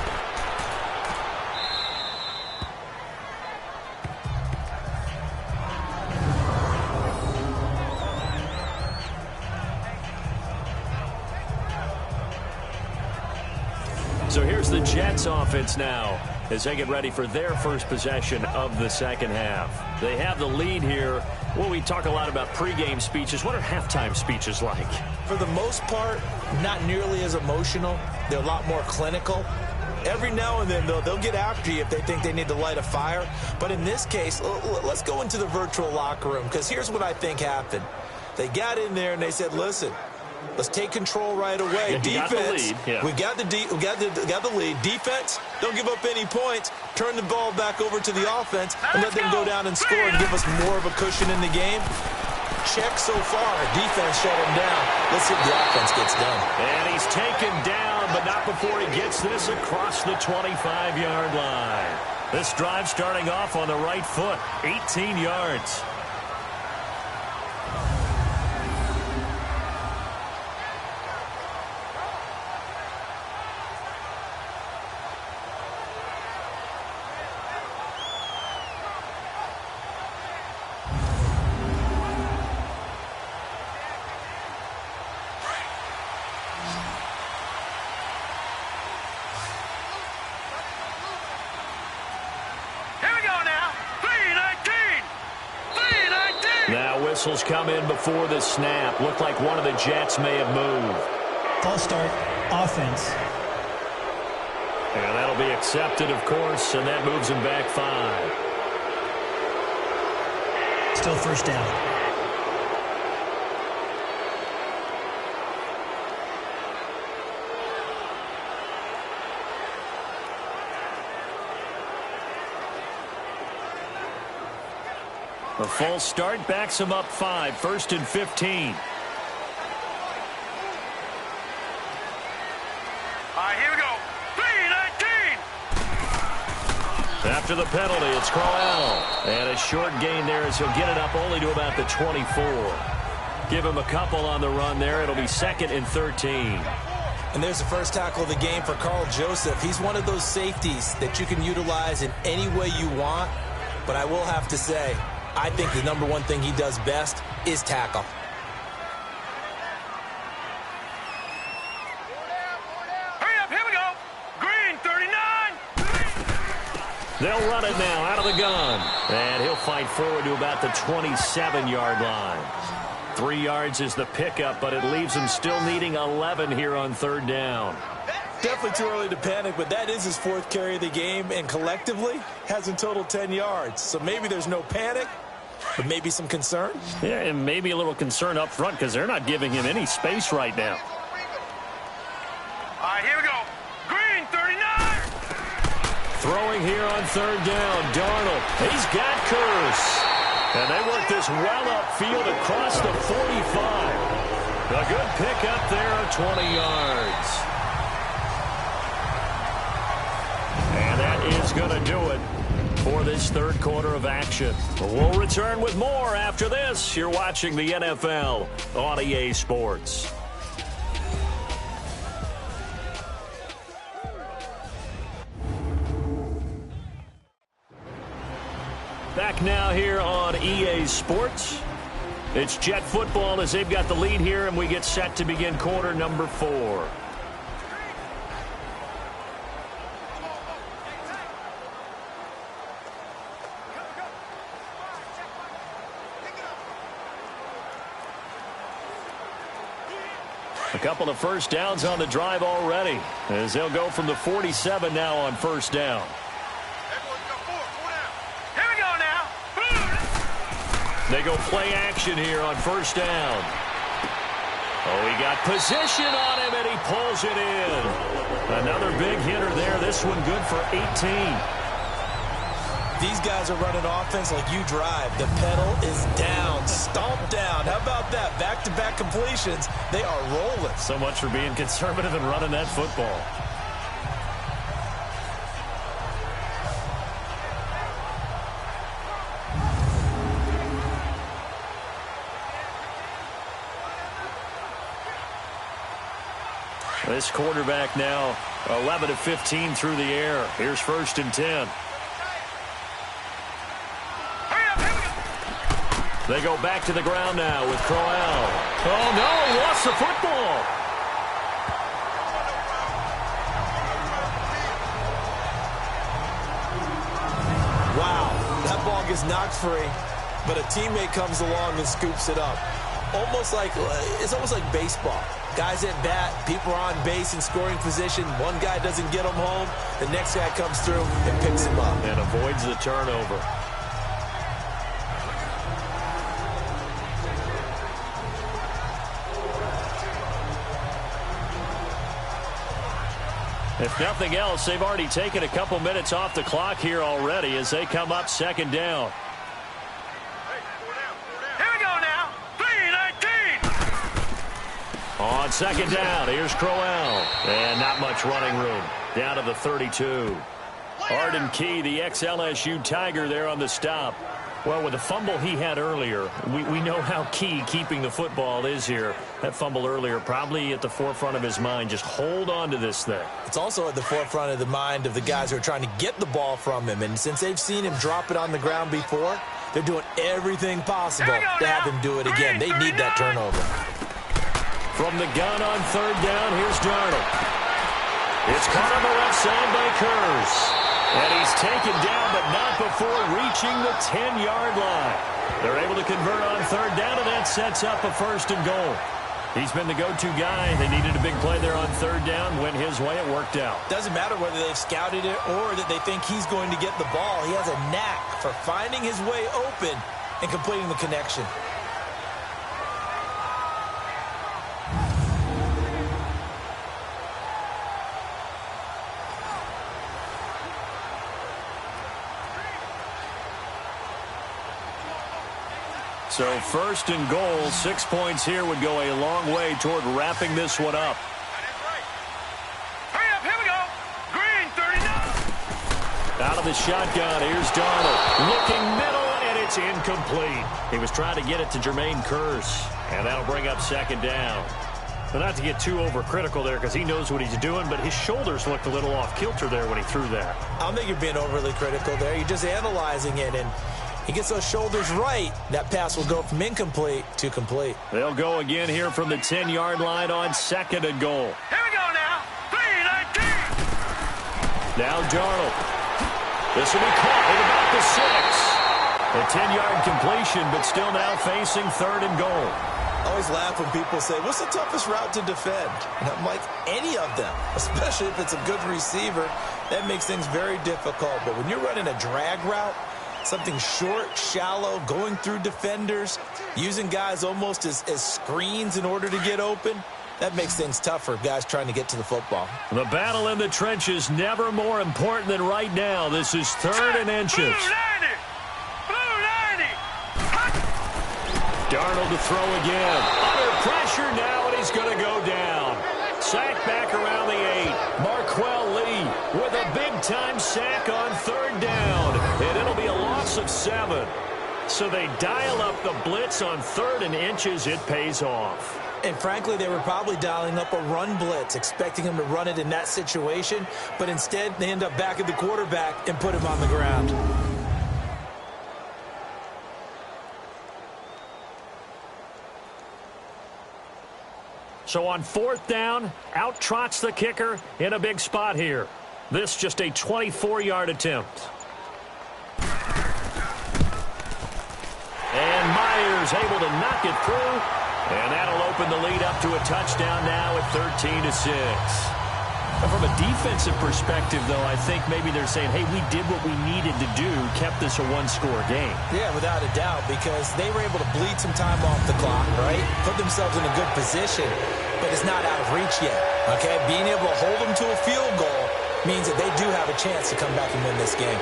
So here's the Jets offense now as they get ready for their first possession of the second half. They have the lead here. Well, we talk a lot about pregame speeches. What are halftime speeches like? For the most part, not nearly as emotional. They're a lot more clinical. Every now and then, though, they'll get after you if they think they need to light a fire. But in this case, let's go into the virtual locker room, because here's what I think happened. They got in there and they said, listen, let's take control right away. Defense, we got the lead. Defense, don't give up any points. Turn the ball back over to the offense and let them go down and score and give us more of a cushion in the game. Check so far. Defense shut him down. Let's see if the offense gets done. And he's taken down, but not before he gets this across the 25-yard line. This drive starting off on the right foot, 18 yards. Whistles come in before the snap. Looked like one of the Jets may have moved. False start, offense. And that'll be accepted, of course, and that moves him back 5. Still first down. A false start backs him up 5, 1st and 15. All right, here we go. 3-19. After the penalty, it's Crowell. And a short gain there as he'll get it up only to about the 24. Give him a couple on the run there. It'll be 2nd and 13. And there's the first tackle of the game for Carl Joseph. He's one of those safeties that you can utilize in any way you want. But I will have to say, I think the number one thing he does best is tackle. Hurry up, here we go. Green, 39. They'll run it now out of the gun. And he'll fight forward to about the 27-yard line. 3 yards is the pickup, but it leaves him still needing 11 here on 3rd down. Definitely too early to panic, but that is his 4th carry of the game, and collectively has in total 10 yards. So maybe there's no panic, but maybe some concern. Yeah, and maybe a little concern up front because they're not giving him any space right now. All right, here we go. Green, 39. Throwing here on 3rd down. Darnold, he's got Curse. And they work this well upfield across the 45. A good pickup there of 20 yards. And that is going to do it for this 3rd quarter of action. We'll return with more after this. You're watching the NFL on EA Sports. Back now here on EA Sports. It's Jet football as they've got the lead here, and we get set to begin quarter number 4. A couple of first downs on the drive already, as they'll go from the 47 now on 1st down. Here we go now. They go play action here on 1st down. Oh, he got position on him, and he pulls it in. Another big hitter there. This one good for 18. These guys are running offense like you drive. The pedal is down, stomped down. How about that? Back-to-back completions. They are rolling. So much for being conservative and running that football. This quarterback now 11 of 15 through the air. Here's 1st and 10. They go back to the ground now with Crowell. Oh, no, he lost the football. Wow, that ball gets knocked free, but a teammate comes along and scoops it up. It's almost like baseball. Guys at bat, people are on base in scoring position. One guy doesn't get him home. The next guy comes through and picks him up. And avoids the turnover. If nothing else, they've already taken a couple minutes off the clock here already as they come up second down. Here we go now. 3-19. On second down, here's Crowell. And not much running room. Down to the 32. Arden Key, the ex-LSU Tiger, there on the stop. Well, with the fumble he had earlier, we know how key keeping the football is here. That fumble earlier probably at the forefront of his mind. Just hold on to this thing. It's also at the forefront of the mind of the guys who are trying to get the ball from him. And since they've seen him drop it on the ground before, they're doing everything possible to have him do it again. They need that turnover. From the gun on third down, here's Darnold. It's caught on the left side by Kurz. And he's taken down, but not before reaching the 10-yard line. They're able to convert on third down, and that sets up a 1st and goal. He's been the go-to guy. They needed a big play there on third down. Went his way. It worked out. Doesn't matter whether they've scouted it or that they think he's going to get the ball. He has a knack for finding his way open and completing the connection. So 1st and goal, 6 points here would go a long way toward wrapping this one up. Hurry up, here we go. Green, 39. Out of the shotgun, here's Darnold. Looking middle, and it's incomplete. He was trying to get it to Jermaine Kurz, and that'll bring up 2nd down. But not to get too overcritical there because he knows what he's doing, but his shoulders looked a little off-kilter there when he threw that. I don't think you're being overly critical there. You're just analyzing it, and he gets those shoulders right, that pass will go from incomplete to complete. They'll go again here from the 10-yard line on 2nd and goal. Here we go now. 3-19. Now Darnold. This will be caught at about the 6. A 10-yard completion, but still now facing 3rd and goal. I always laugh when people say, what's the toughest route to defend? And I'm like, any of them, especially if it's a good receiver. That makes things very difficult. But when you're running a drag route, something short, shallow, going through defenders, using guys almost as screens in order to get open, that makes things tough for guys trying to get to the football. The battle in the trenches never more important than right now. This is 3rd and inches. Blue 90. Darnold to throw again. Under pressure now, and he's going to go down. Sack back around the 8. Marquell Lee with a big-time sack on 3rd down. And it'll be a loss of 7. So they dial up the blitz on 3rd and inches. It pays off. And frankly, they were probably dialing up a run blitz, expecting him to run it in that situation. But instead, they end up back at the quarterback and put him on the ground. So on 4th down, out trots the kicker in a big spot here. This just a 24-yard attempt. And Myers able to knock it through. And that'll open the lead up to a touchdown now at 13-6. And from a defensive perspective, though, I think maybe they're saying, hey, we did what we needed to do, kept this a one-score game. Yeah, without a doubt, because they were able to bleed some time off the clock, right? Put themselves in a good position, but it's not out of reach yet, okay? Being able to hold them to a field goal means that they do have a chance to come back and win this game.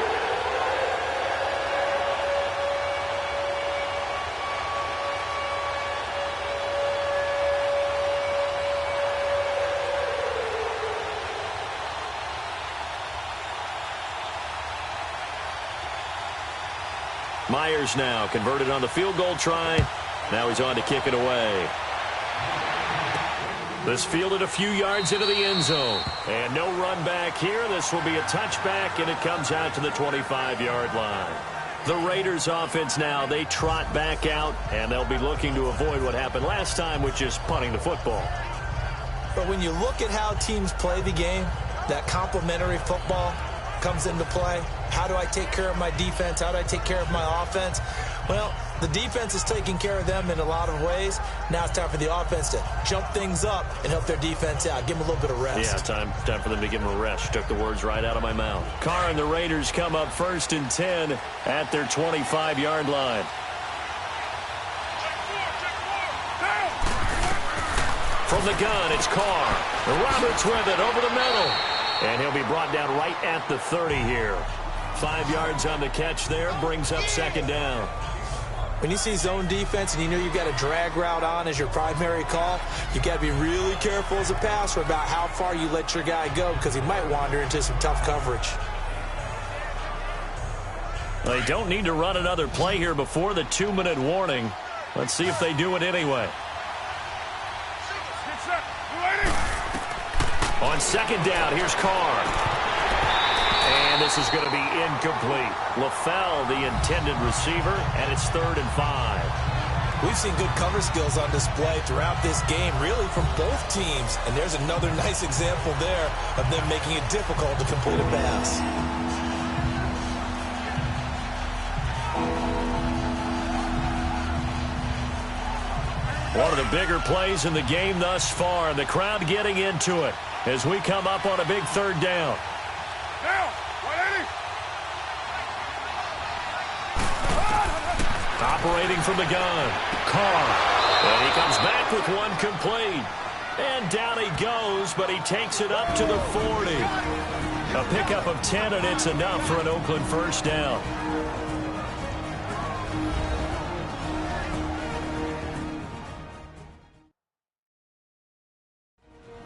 Myers now converted on the field goal try. Now he's on to kick it away. This fielded a few yards into the end zone. And no run back here. This will be a touchback, and it comes out to the 25-yard line. The Raiders offense now, they trot back out, and they'll be looking to avoid what happened last time, which is punting the football. But when you look at how teams play the game, that complementary football comes into play. How do I take care of my defense? How do I take care of my offense? Well, the defense is taking care of them in a lot of ways. Now it's time for the offense to jump things up and help their defense out. Give them a little bit of rest. Yeah, time for them to give them a rest. Took the words right out of my mouth. Carr and the Raiders come up 1st and 10 at their 25-yard line. From the gun, it's Carr. Roberts with it over the middle. And he'll be brought down right at the 30 here. 5 yards on the catch there, brings up second down. When you see zone defense and you know you've got a drag route on as your primary call, you got to be really careful as a passer about how far you let your guy go because he might wander into some tough coverage. They don't need to run another play here before the 2-minute warning. Let's see if they do it anyway. On second down, here's Carr. And this is going to be incomplete. LaFell, the intended receiver, and it's 3rd and 5. We've seen good cover skills on display throughout this game, really from both teams. And there's another nice example there of them making it difficult to complete a pass. One of the bigger plays in the game thus far. The crowd getting into it as we come up on a big 3rd down. Operating from the gun, Carr. And he comes back with one complete. And down he goes, but he takes it up to the 40. A pickup of 10, and it's enough for an Oakland first down.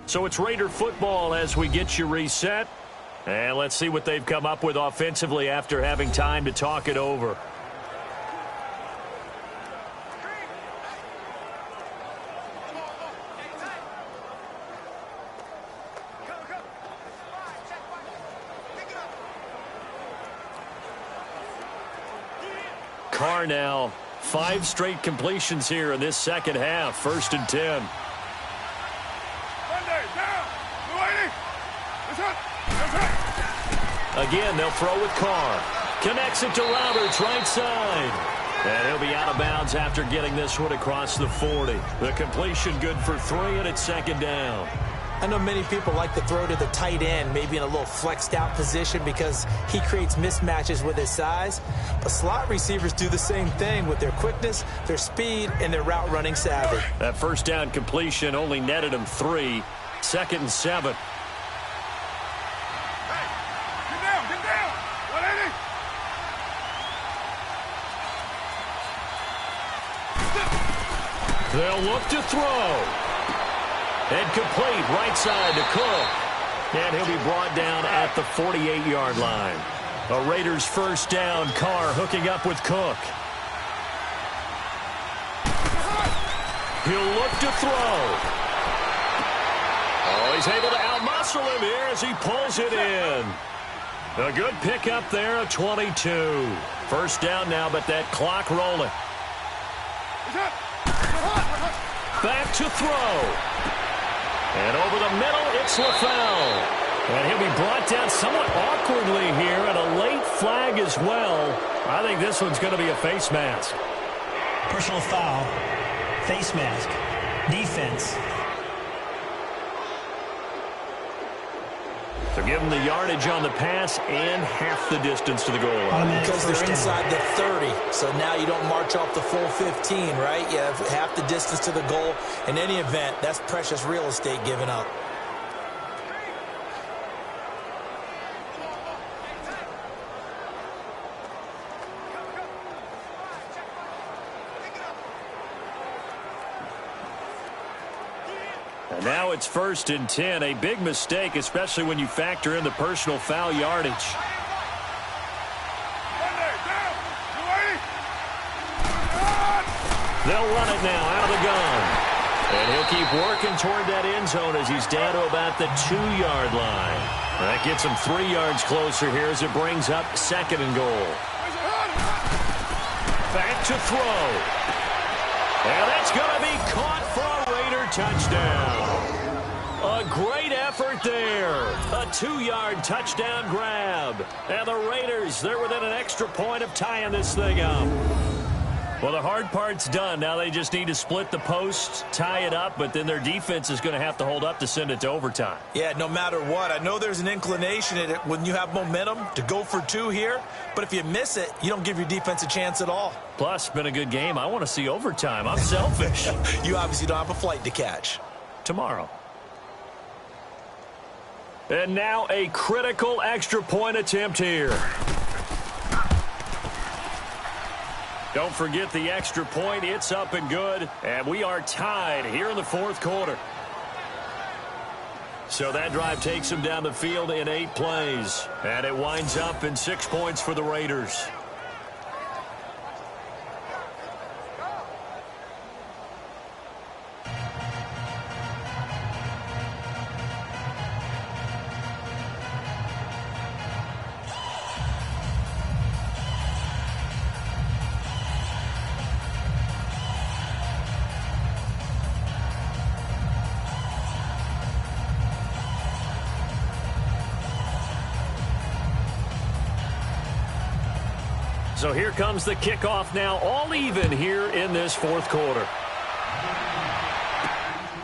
So it's Raider football as we get you reset. And let's see what they've come up with offensively after having time to talk it over. Carr now, 5 straight completions here in this second half. 1st and 10. Again, they'll throw with Carr. Connects it to Roberts, right side. And he'll be out of bounds after getting this one across the 40. The completion good for 3, and it's 2nd down. I know many people like to throw to the tight end, maybe in a little flexed out position because he creates mismatches with his size. But slot receivers do the same thing with their quickness, their speed, and their route running savvy. That first down completion only netted him 3. 2nd and 7. They'll look to throw. And complete right side to Cook. And he'll be brought down at the 48-yard line. A Raiders first down. Carr hooking up with Cook. He'll look to throw. Oh, he's able to outmuscle him here as he pulls it in. A good pickup there of 22. First down now, but that clock rolling. Back to throw. And over the middle, it's LaFell. And he'll be brought down somewhat awkwardly here, and a late flag as well. I think this one's going to be a face mask. Personal foul, face mask, defense. So give them the yardage on the pass and half the distance to the goal line. Because they're inside the 30, so now you don't march off the full 15, right? You have half the distance to the goal. In any event, that's precious real estate given up. And now it's 1st and 10. A big mistake, especially when you factor in the personal foul yardage. They'll run it now out of the gun. And he'll keep working toward that end zone as he's down to about the 2-yard line. That gets him 3 yards closer here as it brings up 2nd and goal. Back to throw. And that's going to be caught for a Raider touchdown. A great effort there. A 2-yard touchdown grab. And the Raiders, they're within an extra point of tying this thing up. Well, the hard part's done. Now they just need to split the posts, tie it up, but then their defense is going to have to hold up to send it to overtime. Yeah, no matter what. I know there's an inclination in it when you have momentum to go for 2 here, but if you miss it, you don't give your defense a chance at all. Plus, it's been a good game. I want to see overtime. I'm selfish. You obviously don't have a flight to catch. Tomorrow. And now a critical extra point attempt here. Don't forget the extra point. It's up and good. And we are tied here in the fourth quarter. So that drive takes them down the field in 8 plays. And it winds up in 6 points for the Raiders. So here comes the kickoff now, all even here in this fourth quarter.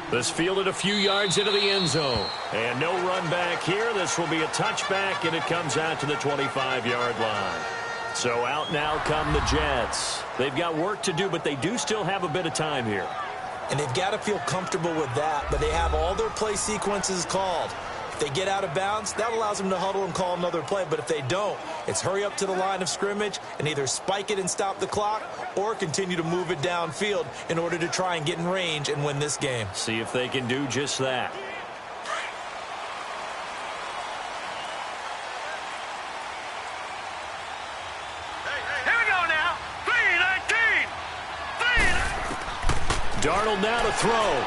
This fielded a few yards into the end zone. And no run back here. This will be a touchback, and it comes out to the 25-yard line. So out now come the Jets. They've got work to do, but they do still have a bit of time here. And they've got to feel comfortable with that, but they have all their play sequences called. If they get out of bounds, that allows them to huddle and call another play. But if they don't, it's hurry up to the line of scrimmage and either spike it and stop the clock or continue to move it downfield in order to try and get in range and win this game. See if they can do just that. Here we go now. 3-19. Darnold now to throw.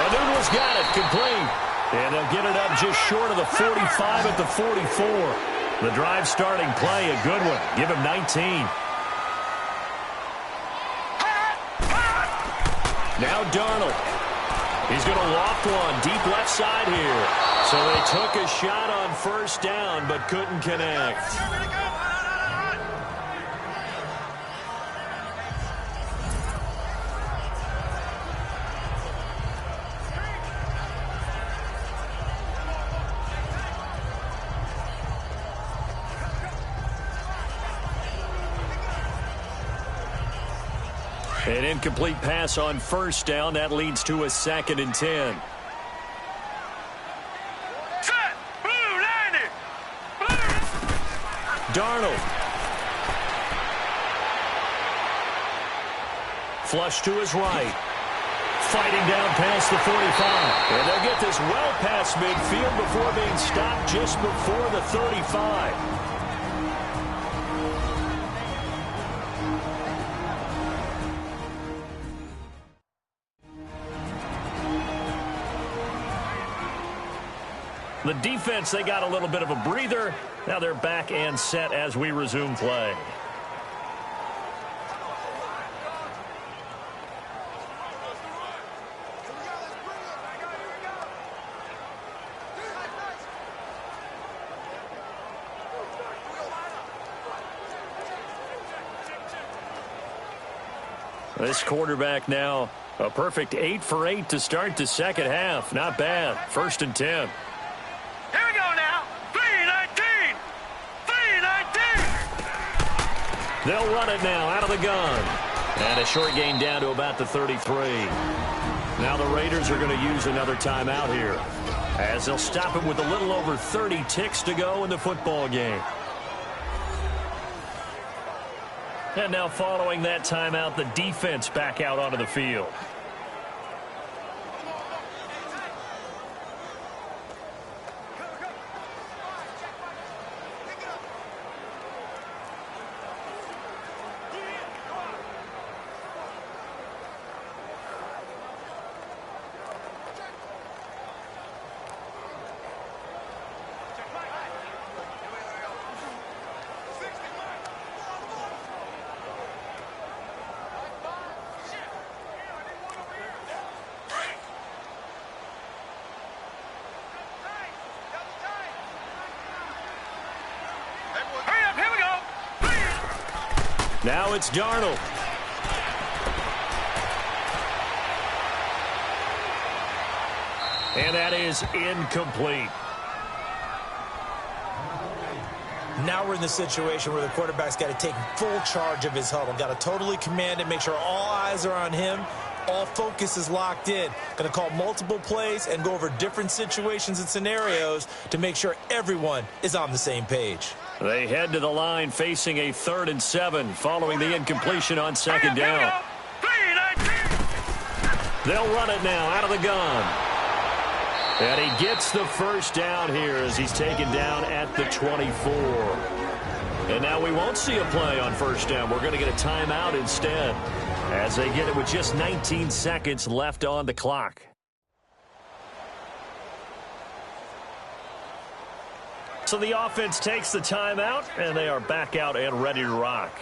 Anuno's got it. Complete. And they'll get it up just short of the 45 at the 44. The drive starting play, a good one. Give him 19. Now Darnold. He's going to loft one deep left side here. So they took a shot on first down but couldn't connect. An incomplete pass on first down. That leads to a 2nd and 10. Set. Blue 90. Blue. Darnold. Flush to his right. Fighting down past the 45. And they'll get this well past midfield before being stopped just before the 35. The defense, they got a little bit of a breather. Now they're back and set as we resume play. This quarterback now, a perfect 8 for 8 to start the second half. Not bad. 1st and 10. Here we go now. 3-19. 3-19. They'll run it now out of the gun. And a short gain down to about the 33. Now the Raiders are going to use another timeout here, as they'll stop it with a little over 30 ticks to go in the football game. And now following that timeout, the defense back out onto the field. Now it's Darnold. And that is incomplete. Now we're in the situation where the quarterback's got to take full charge of his huddle. Got to totally command it, make sure all eyes are on him, All focus is locked in. Going to call multiple plays and go over different situations and scenarios to make sure everyone is on the same page. They head to the line facing a 3rd and 7 following the incompletion on 2nd down. They'll run it now out of the gun. And he gets the first down here as he's taken down at the 24. And now we won't see a play on 1st down. We're going to get a timeout instead as they get it with just 19 seconds left on the clock. So the offense takes the timeout, and they are back out and ready to rock.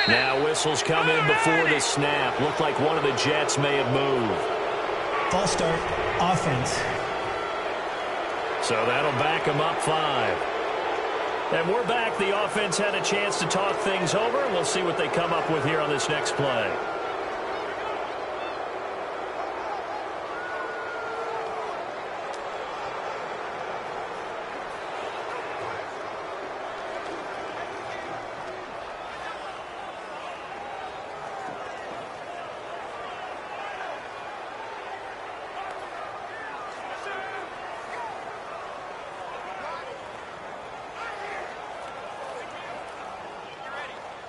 Now whistles come in before the snap. Looked like one of the Jets may have moved. False start, offense. So that'll back them up 5. And we're back. The offense had a chance to talk things over, and we'll see what they come up with here on this next play.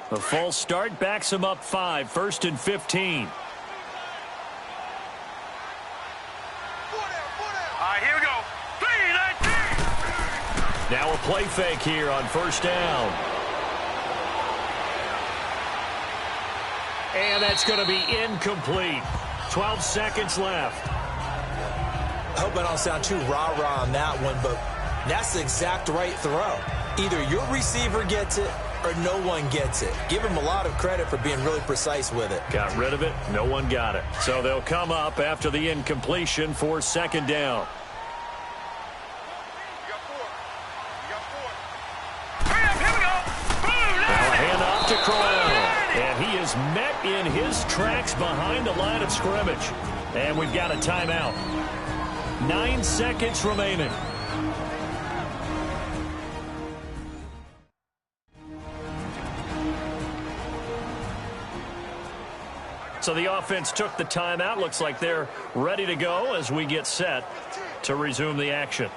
The false start backs him up 5, 1st and 15. Here we go. 3-19. Now a play fake here on 1st down. And that's going to be incomplete. 12 seconds left. I hope I don't sound too rah-rah on that one, but that's the exact right throw. Either your receiver gets it or no one gets it. Give him a lot of credit for being really precise with it. Got rid of it. No one got it. So they'll come up after the incompletion for 2nd down. Now a handoff to Crowell. And he is met in his tracks behind the line of scrimmage. And we've got a timeout. 9 seconds remaining. So the offense took the timeout. Looks like they're ready to go as we get set to resume the action.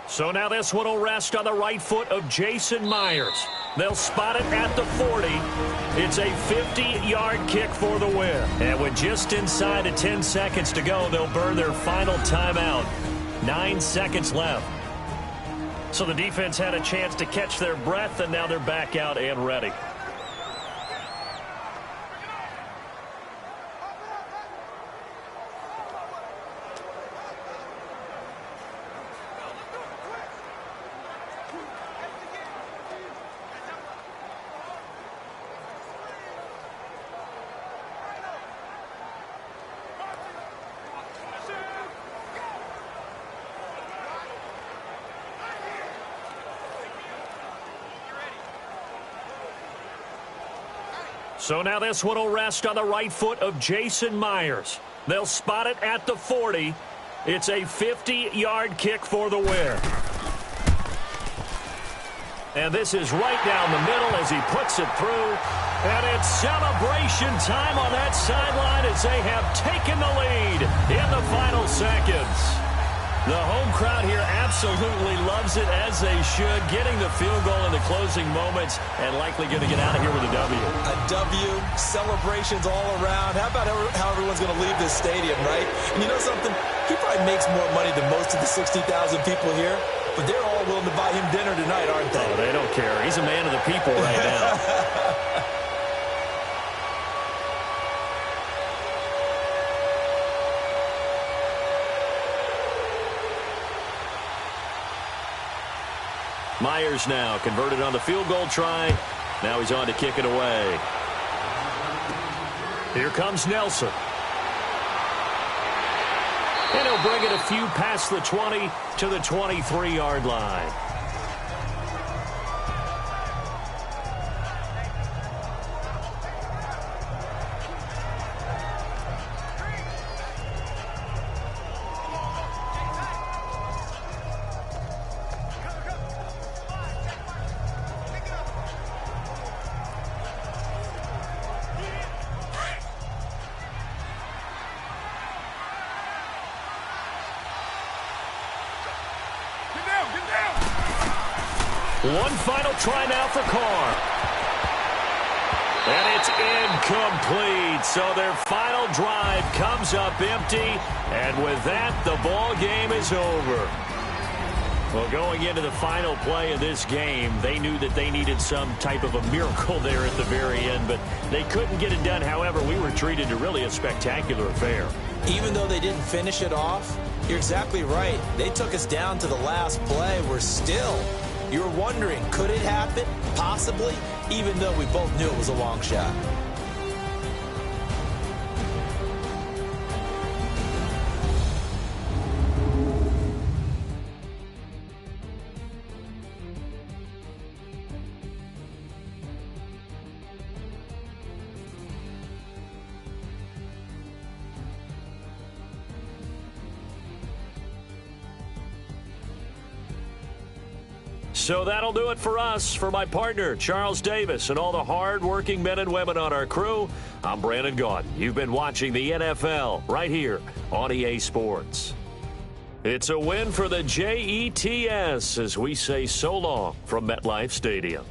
So now this one will rest on the right foot of Jason Myers. They'll spot it at the 40. It's a 50-yard kick for the win. And with just inside of 10 seconds to go, they'll burn their final timeout. 9 seconds left. So the defense had a chance to catch their breath, and now they're back out and ready. So now this one will rest on the right foot of Jason Myers. They'll spot it at the 40. It's a 50-yard kick for the win. And this is right down the middle as he puts it through. And it's celebration time on that sideline as they have taken the lead in the final seconds. The home crowd here absolutely loves it, as they should, getting the field goal in the closing moments and likely going to get out of here with a W. A W, celebrations all around. How about how everyone's going to leave this stadium, right? And you know something? He probably makes more money than most of the 60,000 people here, but they're all willing to buy him dinner tonight, aren't they? Oh, they don't care. He's a man of the people right now. Myers now converted on the field goal try. Now he's on to kick it away. Here comes Nelson. And he'll bring it a few past the 20 to the 23-yard line. One final try now for Carr. And it's incomplete. So their final drive comes up empty. And with that, the ball game is over. Well, going into the final play of this game, they knew that they needed some type of a miracle there at the very end, but they couldn't get it done. However, we were treated to really a spectacular affair. Even though they didn't finish it off, you're exactly right. They took us down to the last play. We're still... You're wondering, could it happen? Possibly, even though we both knew it was a long shot. So that'll do it for us. For my partner, Charles Davis, and all the hard-working men and women on our crew, I'm Brandon Gaudin. You've been watching the NFL right here on EA Sports. It's a win for the Jets as we say so long from MetLife Stadium.